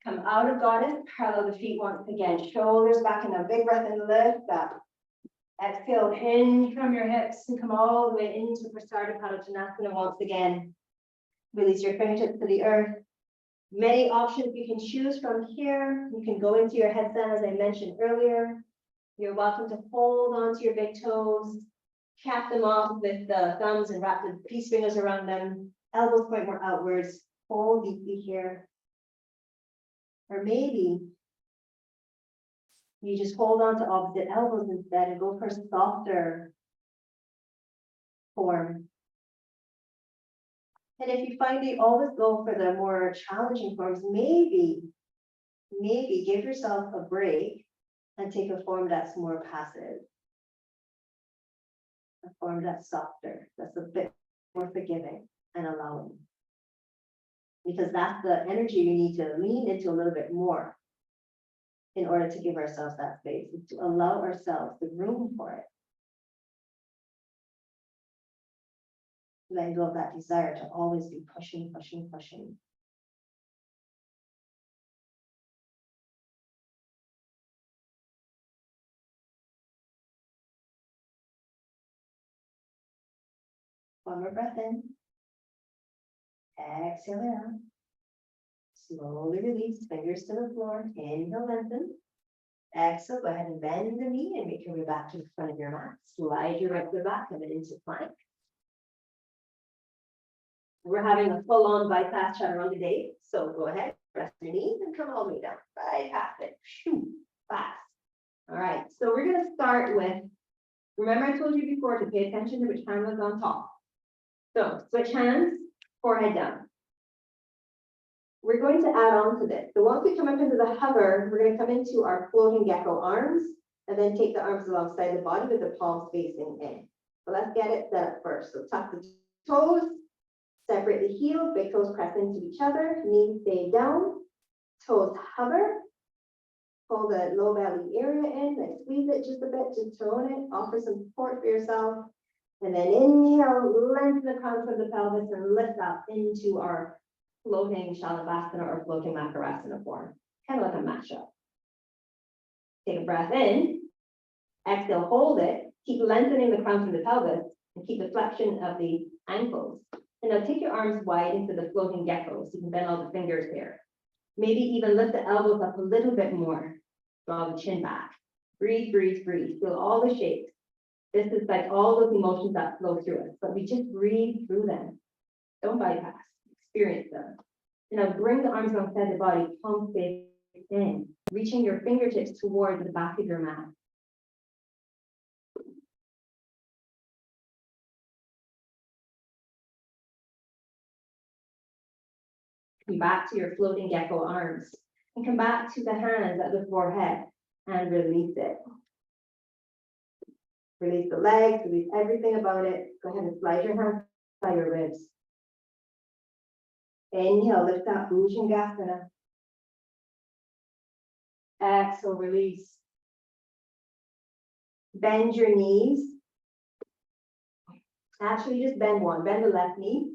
come out of goddess, parallel the feet once again, shoulders back in a big breath and lift up. Exhale, hinge from your hips and come all the way into Prasarnapadottanasana once again. Release your fingertips to the earth. Many options you can choose from here. You can go into your headstand as I mentioned earlier. You're welcome to hold onto your big toes, cap them off with the thumbs and wrap the peace fingers around them. Elbows point more outwards. Hold deeply here. Or maybe you just hold on to opposite elbows instead and go for a softer form. And if you find you always go for the more challenging forms, maybe give yourself a break and take a form that's more passive. A form that's softer, that's a bit more forgiving and allowing. Because that's the energy we need to lean into a little bit more in order to give ourselves that space, to allow ourselves the room for it. Letting go of that desire to always be pushing, pushing, pushing. One more breath in. Exhale it out. Slowly release, fingers to the floor. Inhale, lengthen. Exhale, go ahead and bend the knee and make your way back to the front of your mat. Slide your right back, come into plank. We're having a full-on bypass chaturanga today, so go ahead, rest your knees and come all the way down. Bypass it. Shoo. fast. All right, so we're gonna start with, remember I told you before to pay attention to which hand was on top. So switch hands, forehead down. We're going to add on to this. So once we come up into the hover, we're going to come into our floating gecko arms and then take the arms alongside the body with the palms facing in. But let's get it set up first. So tuck the toes, separate the heels, big toes press into each other, knees stay down, toes hover, pull the low belly area in, then squeeze it just a bit to tone it, offer some support for yourself. And then inhale, lengthen the crown of the pelvis and lift up into our floating Shalabhasana or floating Makarasana form, kind of like a mashup. Take a breath in, exhale, hold it, keep lengthening the crown from the pelvis and keep the flexion of the ankles. And now take your arms wide into the floating gecko so you can bend all the fingers there. Maybe even lift the elbows up a little bit more, draw the chin back. Breathe, breathe, breathe, feel all the shapes. This is like all those emotions that flow through us, but we just breathe through them. Don't bypass, experience them. Now bring the arms alongside the body, palms face in, reaching your fingertips towards the back of your mat. Come back to your floating gecko arms and come back to the hands at the forehead and release it. Release the legs, release everything about it. Go ahead and slide your hands by your ribs. Inhale, lift up, Bhujangasana. Exhale, release. Bend your knees. Actually, just bend one, bend the left knee.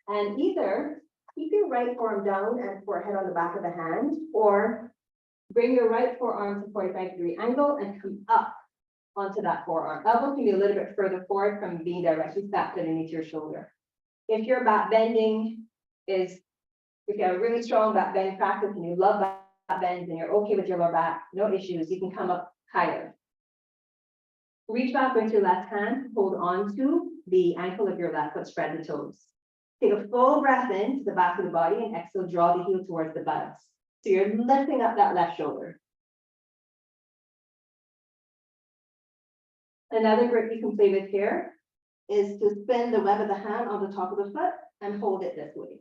And either keep your right forearm down and forehead on the back of the hand, or bring your right forearm to 45-degree angle and come up onto that forearm. Elbow can be a little bit further forward from being directly stacked underneath your shoulder. If your back bending is, if you have a really strong back bend practice and you love back bends and you're okay with your lower back, no issues, you can come up higher. Reach back with your left hand, hold on to the ankle of your left foot, spread the toes. Take a full breath in to the back of the body and exhale, draw the heel towards the buttocks. So you're lifting up that left shoulder. Another grip you can play with here is to spin the web of the hand on the top of the foot and hold it this way.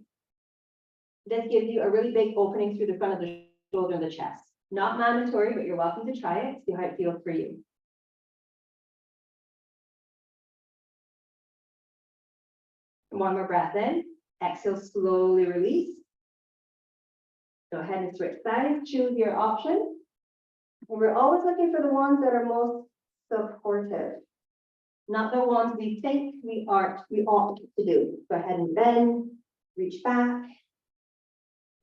This gives you a really big opening through the front of the shoulder and the chest. Not mandatory, but you're welcome to try it, see how it feels for you. One more breath in, exhale, slowly release. Go ahead and switch sides, choose your option. And we're always looking for the ones that are most supportive, not the ones we think we ought to do. Go ahead and bend, reach back,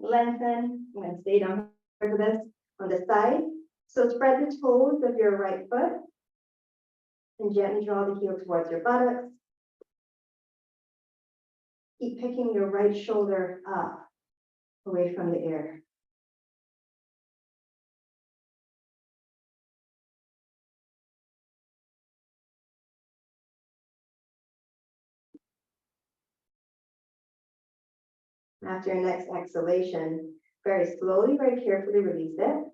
lengthen. I'm going to stay down for this on the side. So spread the toes of your right foot and gently draw the heel towards your buttocks. Keep picking your right shoulder up away from the air. After your next exhalation, very slowly, very carefully release it.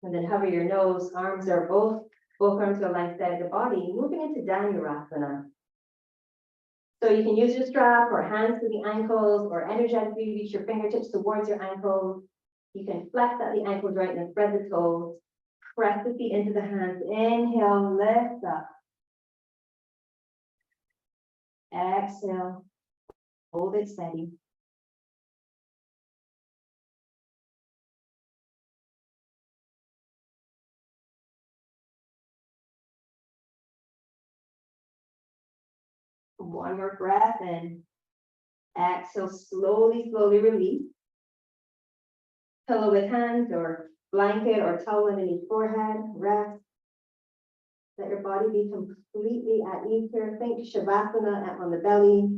And then hover your nose, arms are both arms are alongside the body, moving into Dhanurasana. So you can use your strap or hands to the ankles or energetically reach your fingertips towards your ankles. You can flex at the ankle joint and spread the toes. Press the feet into the hands. Inhale, lift up. Exhale, hold it steady. One more breath in. Exhale, slowly, slowly release. Pillow with hands or blanket or towel underneath forehead, rest. Let your body be completely at ease here. Think Shavasana on the belly.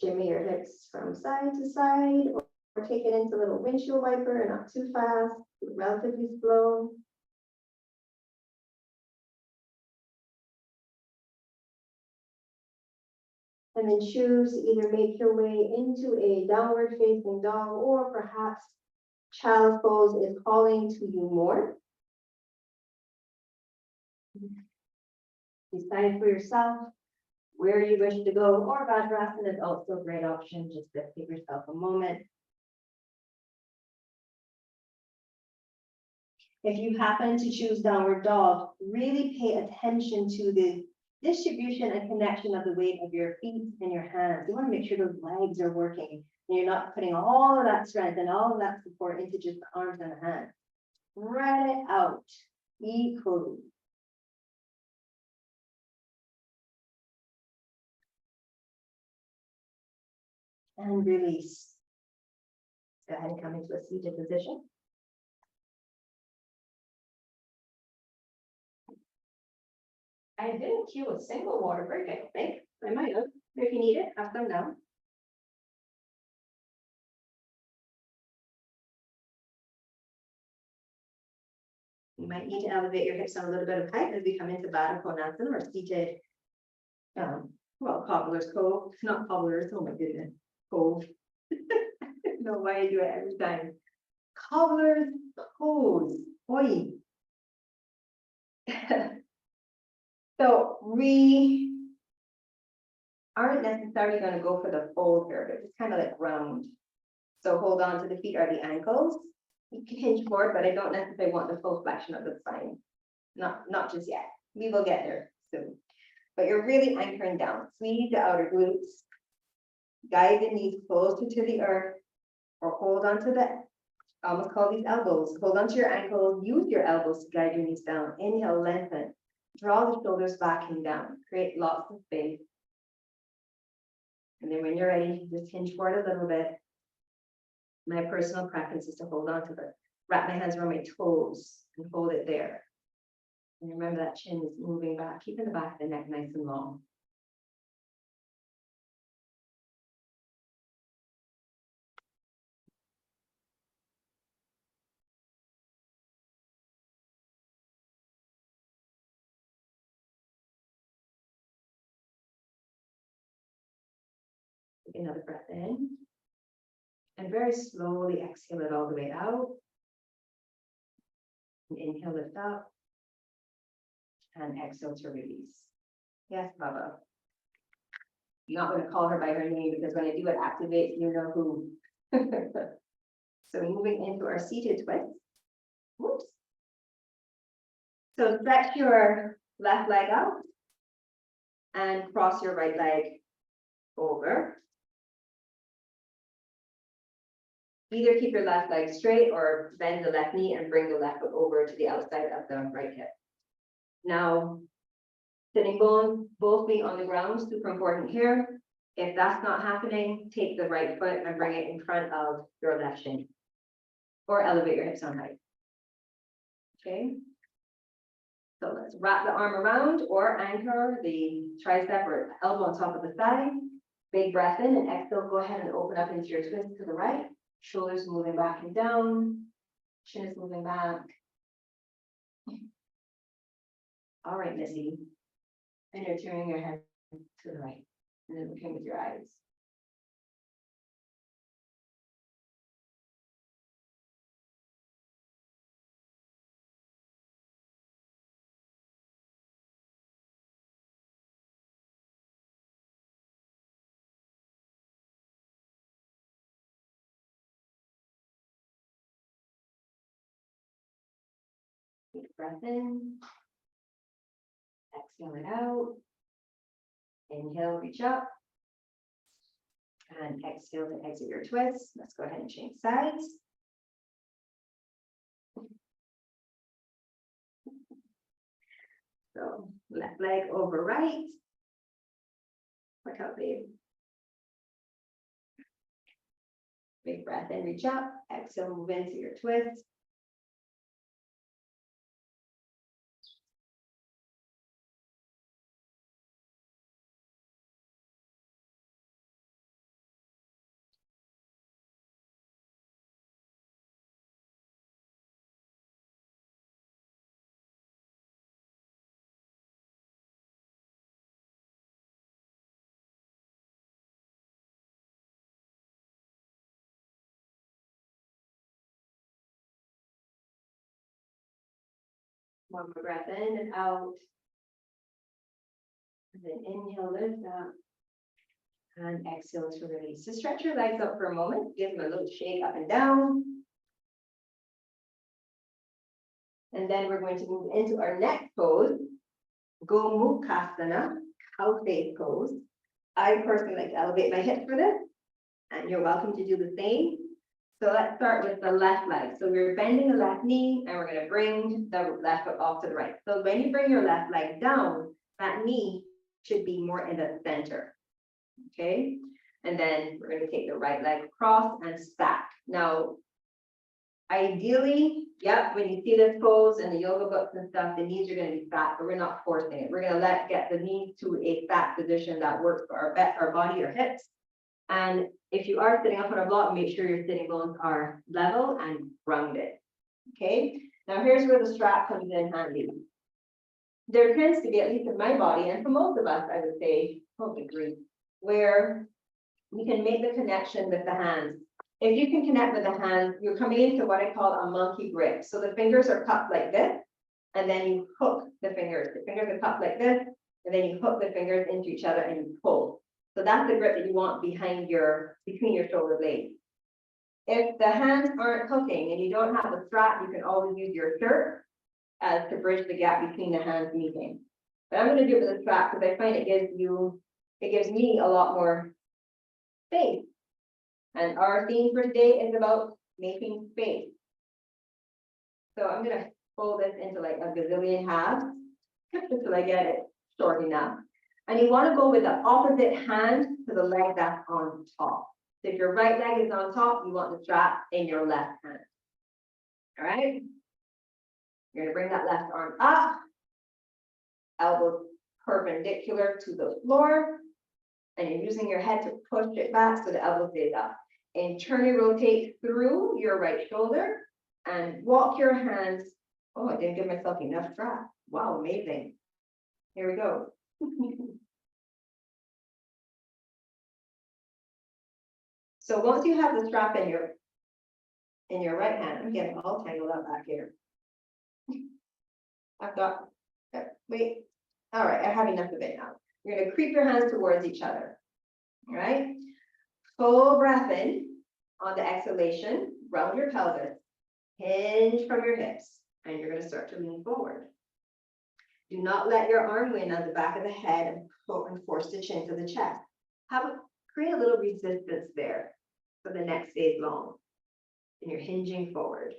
Shimmy your hips from side to side, or take it into a little windshield wiper, not too fast, relatively slow. And then choose to either make your way into a downward facing dog, or perhaps child's pose is calling to you more. Decide for yourself where you wish to go, or Vajrasana is also a great option. Just to give yourself a moment. If you happen to choose downward dog, really pay attention to the distribution and connection of the weight of your feet and your hands. You want to make sure those legs are working and you're not putting all of that strength and all of that support into just the arms and the hands. Spread it out equally. And release. Go ahead and come into a seated position. I didn't cue a single water break, I don't think. I might have. If you need it, have some now. You might need to elevate your hips on a little bit of height as we come into Baddha Konasana or seated. Well, cobbler's cove, not cobbler's, oh my goodness, cove. No, why I do it every time. Cobbler's pose, oi. So we aren't necessarily going to go for the fold here, but it's kind of like round. So hold on to the feet or the ankles. You can hinge forward, but I don't necessarily want the full flexion of the spine. Not just yet. We will get there soon. But you're really anchoring down. Squeeze the outer glutes. Guide the knees closer to the earth, or hold on to the, almost call these elbows. Hold on to your ankles. Use your elbows to guide your knees down. Inhale, lengthen. Draw the shoulders back and down. Create lots of space. And then when you're ready, just hinge forward a little bit. My personal preference is to hold on to the, wrap my hands around my toes and hold it there. And remember that chin is moving back, keeping the back of the neck nice and long. Take another breath in. And very slowly exhale it all the way out. And inhale, lift up. And exhale to release. Yes, Baba. I'm not going to call her by her name because when I do it activate, you know who. So moving into our seated twist. Whoops. So stretch your left leg out and cross your right leg over. Either keep your left leg straight or bend the left knee and bring the left foot over to the outside of the right hip. Now, sitting bones, both being on the ground, super important here. If that's not happening, take the right foot and bring it in front of your left shin. Or elevate your hips on height. Okay. So let's wrap the arm around or anchor the tricep or elbow on top of the thigh. Big breath in and exhale. Go ahead and open up into your twist to the right. Shoulders moving back and down. Chin is moving back. All right, Missy. And you're turning your head to the right. And then looking with your eyes. Deep breath in. Exhale it out. Inhale, reach up. And exhale to exit your twist. Let's go ahead and change sides. So left leg over right. Work out, babe. Big breath in, reach up. Exhale, move into your twist. One more breath in and out. And then inhale, lift up. And exhale to release. So stretch your legs up for a moment. Give them a little shake up and down. And then we're going to move into our next pose. Gomukhasana, cow face pose. I personally like to elevate my hips for this. And you're welcome to do the same. So let's start with the left leg. So we're bending the left knee and we're going to bring the left foot off to the right. So when you bring your left leg down, that knee should be more in the center. Okay. And then we're going to take the right leg across and stack. Now, ideally, yep, when you see this pose in the yoga books and stuff, the knees are going to be fat, but we're not forcing it. We're going to get the knees to a fat position that works for our body or hips. And if you are sitting up on a block, make sure your sitting bones are level and rounded. Okay, now here's where the strap comes in handy. There tends to be, at least in my body, and for most of us, I would say, probably agree, where we can make the connection with the hands. If you can connect with the hands, you're coming into what I call a monkey grip. So the fingers are cupped like this, and then you hook the fingers. The fingers are cupped like this, and then you hook the fingers into each other and you pull. So that's the grip that you want between your shoulder blades. If the hands aren't hooking and you don't have the strap, you can always use your shirt as to bridge the gap between the hands meeting. But I'm going to do it with a strap because I find it gives me a lot more space. And our theme for today is about making space. So I'm going to fold this into like a gazillion halves until I get it short enough. And you want to go with the opposite hand to the leg that's on top. So if your right leg is on top, you want the strap in your left hand. All right. You're going to bring that left arm up, elbows perpendicular to the floor, and you're using your head to push it back so the elbow stays up. Internally rotate through your right shoulder and walk your hands. Oh, I didn't give myself enough strap. Wow, amazing. Here we go. So once you have the strap in your right hand, I'm getting all tangled up back here. I've got, wait, all right, I have enough of it now. You're going to creep your hands towards each other. All right, full breath in. On the exhalation, round your pelvis, hinge from your hips, and you're going to start to lean forward. Do not let your arm win on the back of the head and force the chin to the chest. Create a little resistance there so the neck stays long, and you're hinging forward.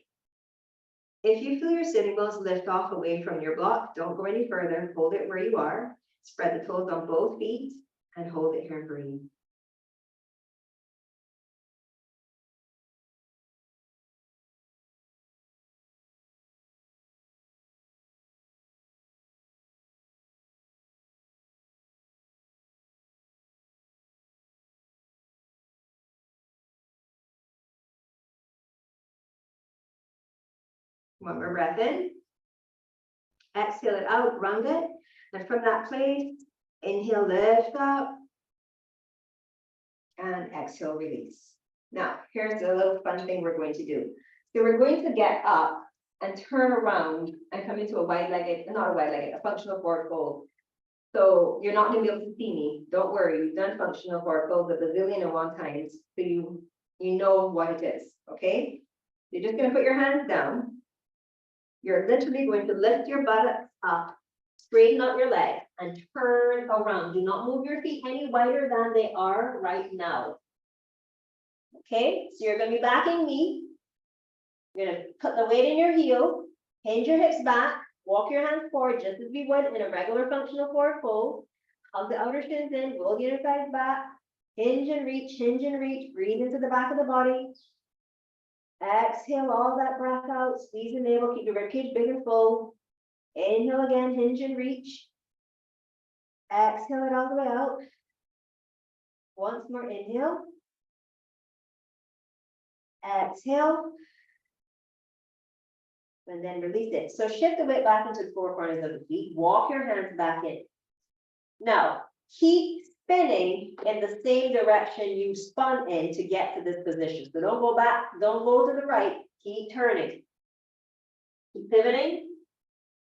If you feel your sitting bones lift off away from your block, don't go any further. Hold it where you are. Spread the toes on both feet and hold it here and breathe. One more breath in. Exhale it out, round it. And from that place, inhale, lift up. And exhale, release. Now, here's a little fun thing we're going to do. So we're going to get up and turn around and come into a a functional forward fold. So you're not going to be able to see me. Don't worry, you've done functional forward folds a bazillion and one times. So you know what it is, okay? You're just going to put your hands down. You're literally going to lift your buttocks up, straighten out your legs, and turn around. Do not move your feet any wider than they are right now. Okay, so you're going to be backing me. You're going to put the weight in your heel, hinge your hips back, walk your hands forward just as we would in a regular functional forward fold. Hug the outer shins in, roll your thighs back, hinge and reach, breathe into the back of the body. Exhale all that breath out, squeeze the navel, keep your ribcage big and full. Inhale again, hinge and reach. Exhale it all the way out. Once more, inhale. Exhale. And then release it. So shift the weight back into the four corners of the feet. Walk your hands back in. Now, keep spinning in the same direction you spun in to get to this position. So don't go back, don't go to the right, keep turning. Keep pivoting.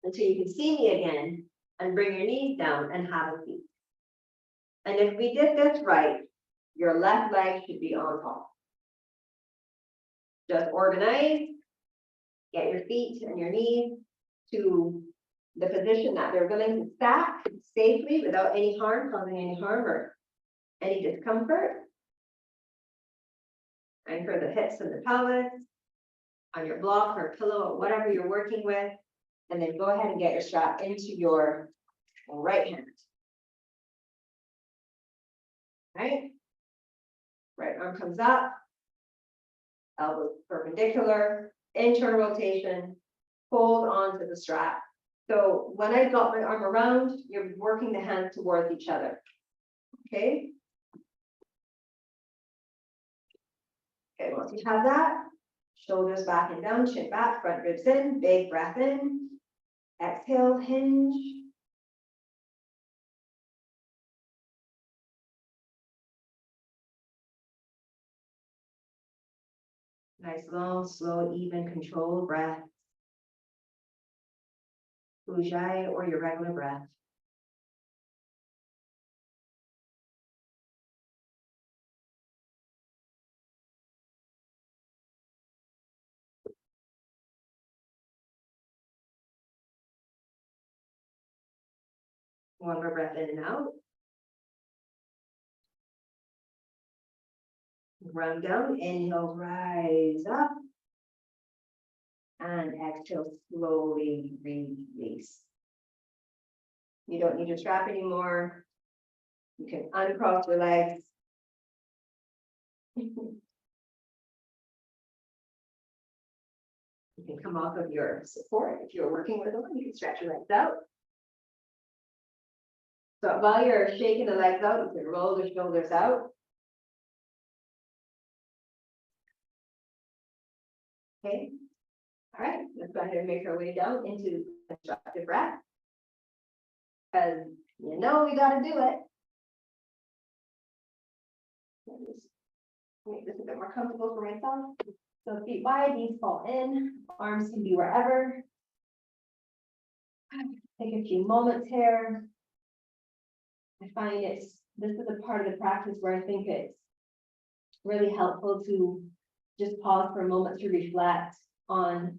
until you can see me again, and bring your knees down and have a seat. And if we did this right, your left leg should be on top. Just organize, get your feet and your knees to the position that they're willing to stack safely without any harm, causing any harm or any discomfort. Anchor the hips and the pelvis on your block or pillow or whatever you're working with. And then go ahead and get your strap into your right hand. Right? Right arm comes up. Elbows perpendicular, internal rotation, hold on to the strap. So when I've got my arm around, you're working the hands towards each other. Okay? Okay, once you have that, shoulders back and down, chin back, front ribs in, big breath in. Exhale, hinge. Nice, long, slow, even, controlled breath. Ujjayi or your regular breath. One more breath in and out. Round down, inhale, rise up. And exhale, slowly release. You don't need your strap anymore. You can uncross your legs. You can come off of your support. If you're working with one, you can stretch your legs out. So while you're shaking the legs out, you can roll the shoulders out. Okay. All right, let's go ahead and make our way down into constructive breath. Because you know we got to do it. Just make this a bit more comfortable for myself. So feet wide, knees fall in, arms can be wherever. Take a few moments here. I find this is a part of the practice where I think it's really helpful to just pause for a moment to reflect on,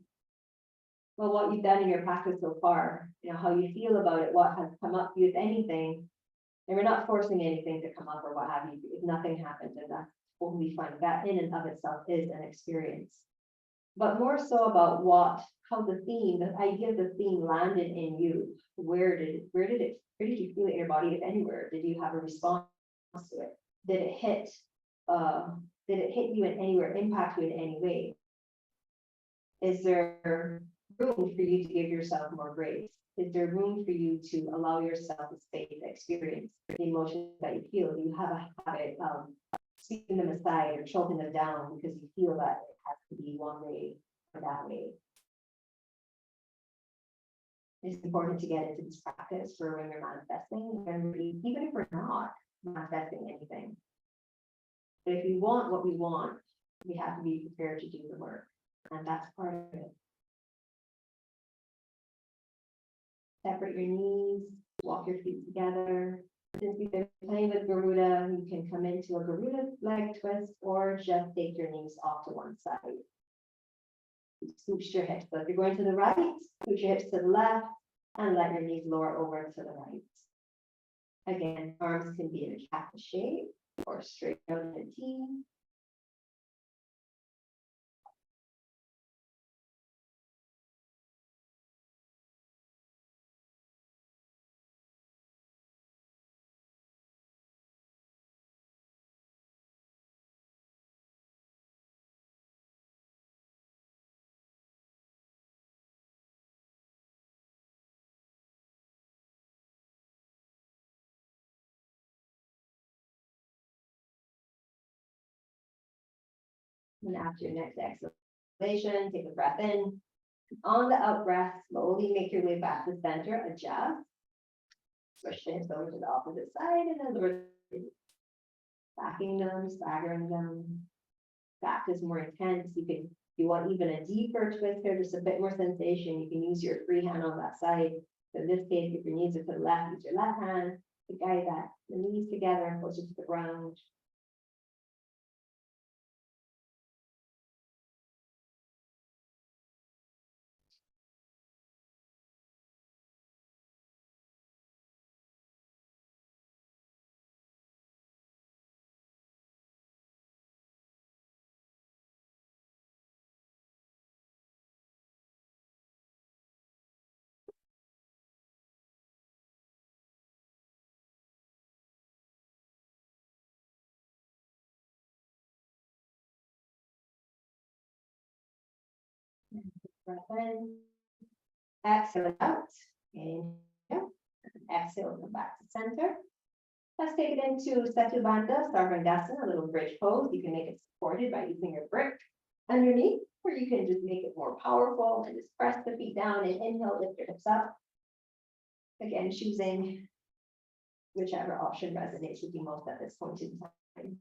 well, what you've done in your practice so far, how you feel about it, what has come up, if anything. And we're not forcing anything to come up or what have you. If nothing happened, then that's totally fine. That in and of itself is an experience. But more so about how the idea of the theme landed in you. Where did you feel it in your body, if anywhere? Did you have a response to it? Did it hit you in anywhere, impact you in any way? Is there room for you to give yourself more grace? Is there room for you to allow yourself the space to experience the emotions that you feel? Do you have a habit of sweeping them aside or choking them down because you feel that it has to be one way or that way? It's important to get into this practice for when you're manifesting, and even if we're not manifesting anything. But if we want what we want, we have to be prepared to do the work, and that's part of it. Separate your knees, walk your feet together. Since you've been playing with Garuda, you can come into a Garuda leg twist or just take your knees off to one side. Scooch your hips. So if you're going to the right, scooch your hips to the left and let your knees lower over to the right. Again, arms can be in a cactus shape or straight out in a T. And after your next exhalation, take a breath in. On the out breath, slowly make your way back to center, adjust. Push the hips over to the opposite side and then lower, backing them, staggering them. Back is more intense. You can you want even a deeper twist here, just a bit more sensation, you can use your free hand on that side. So in this case, if your knees are to the left, use your left hand to guide that, the knees together and closer to the ground. Breath in, exhale out, inhale, exhale, come back to center. Let's take it into Setu Bandha, Sarvangasana, a little bridge pose. You can make it supported by using your brick underneath, or you can just make it more powerful and just press the feet down and inhale, lift your hips up. Again, choosing whichever option resonates with you most at this point in time.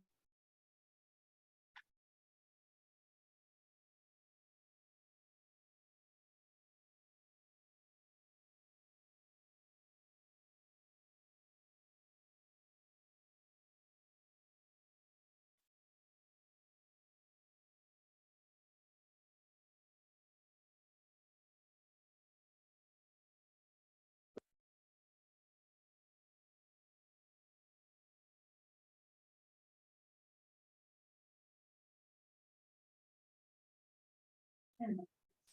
And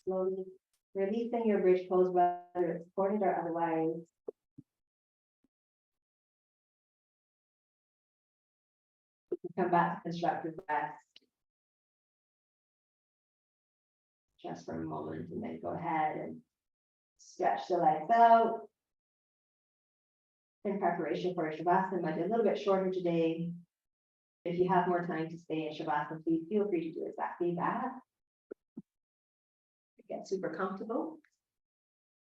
slowly releasing your bridge pose, whether it's supported or otherwise. Come back to constructive breath. Just for a moment, and then go ahead and stretch the legs out. In preparation for a Shavasana, might be a little bit shorter today. If you have more time to stay in Shavasana, please feel free to do exactly that. Get super comfortable.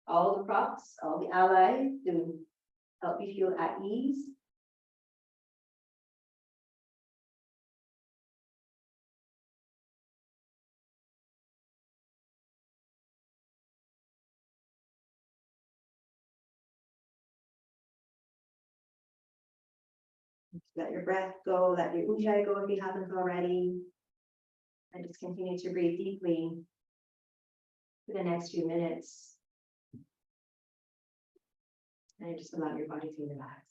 All the props, all the allies to help you feel at ease. Let your breath go, let your ujjayi go if you haven't already. And just continue to breathe deeply for the next few minutes. And just allow your body to relax.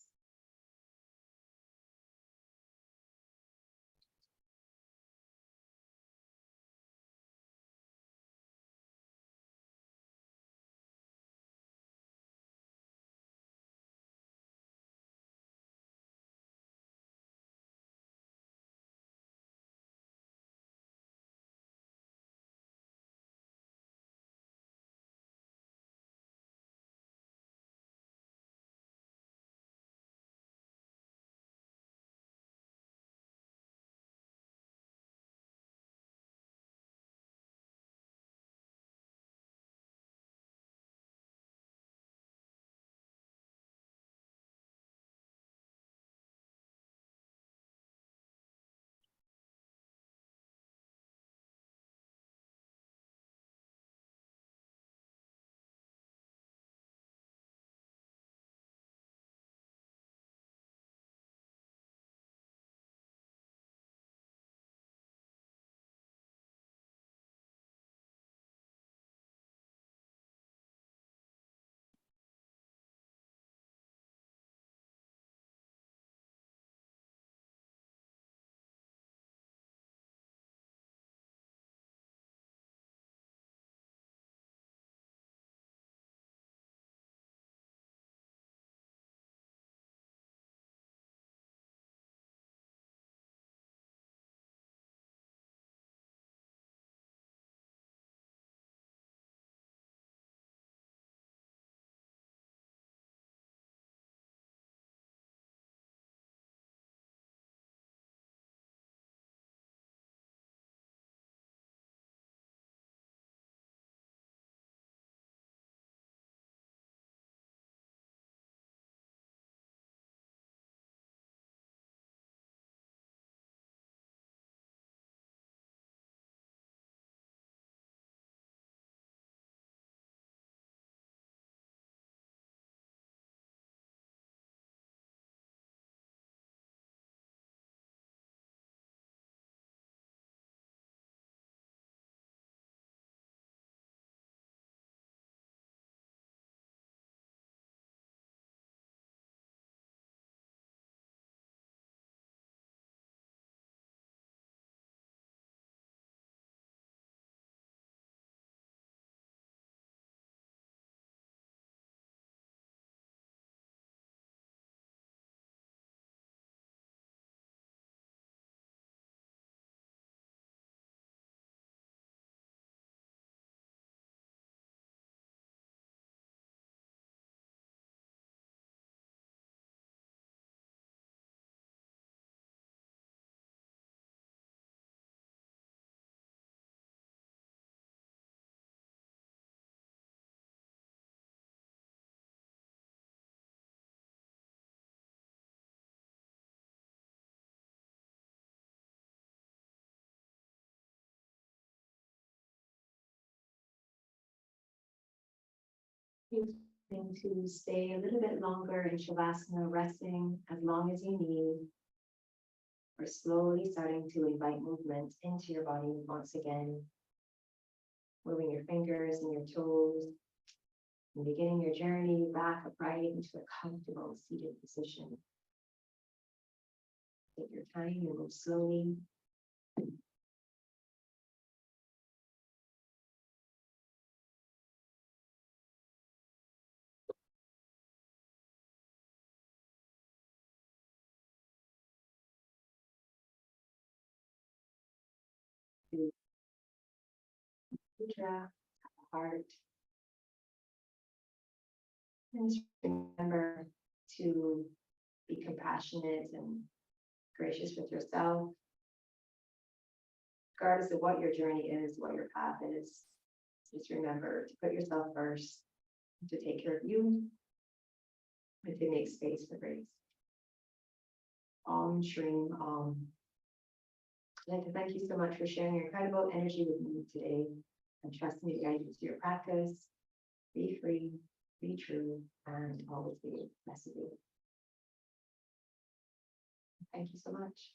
Choosing to stay a little bit longer in Shavasana, resting as long as you need. We're slowly starting to invite movement into your body once again. Moving your fingers and your toes. And beginning your journey back upright into a comfortable seated position. Take your time and move slowly. Mudra, heart. And just remember to be compassionate and gracious with yourself. Regardless of what your journey is, what your path is, just remember to put yourself first, to take care of you, and to make space for grace. Om Shrim Om. I'd like to thank you so much for sharing your incredible energy with me today and trusting me to guide you through your practice. Be free, be true, and always be blessed. Thank you so much.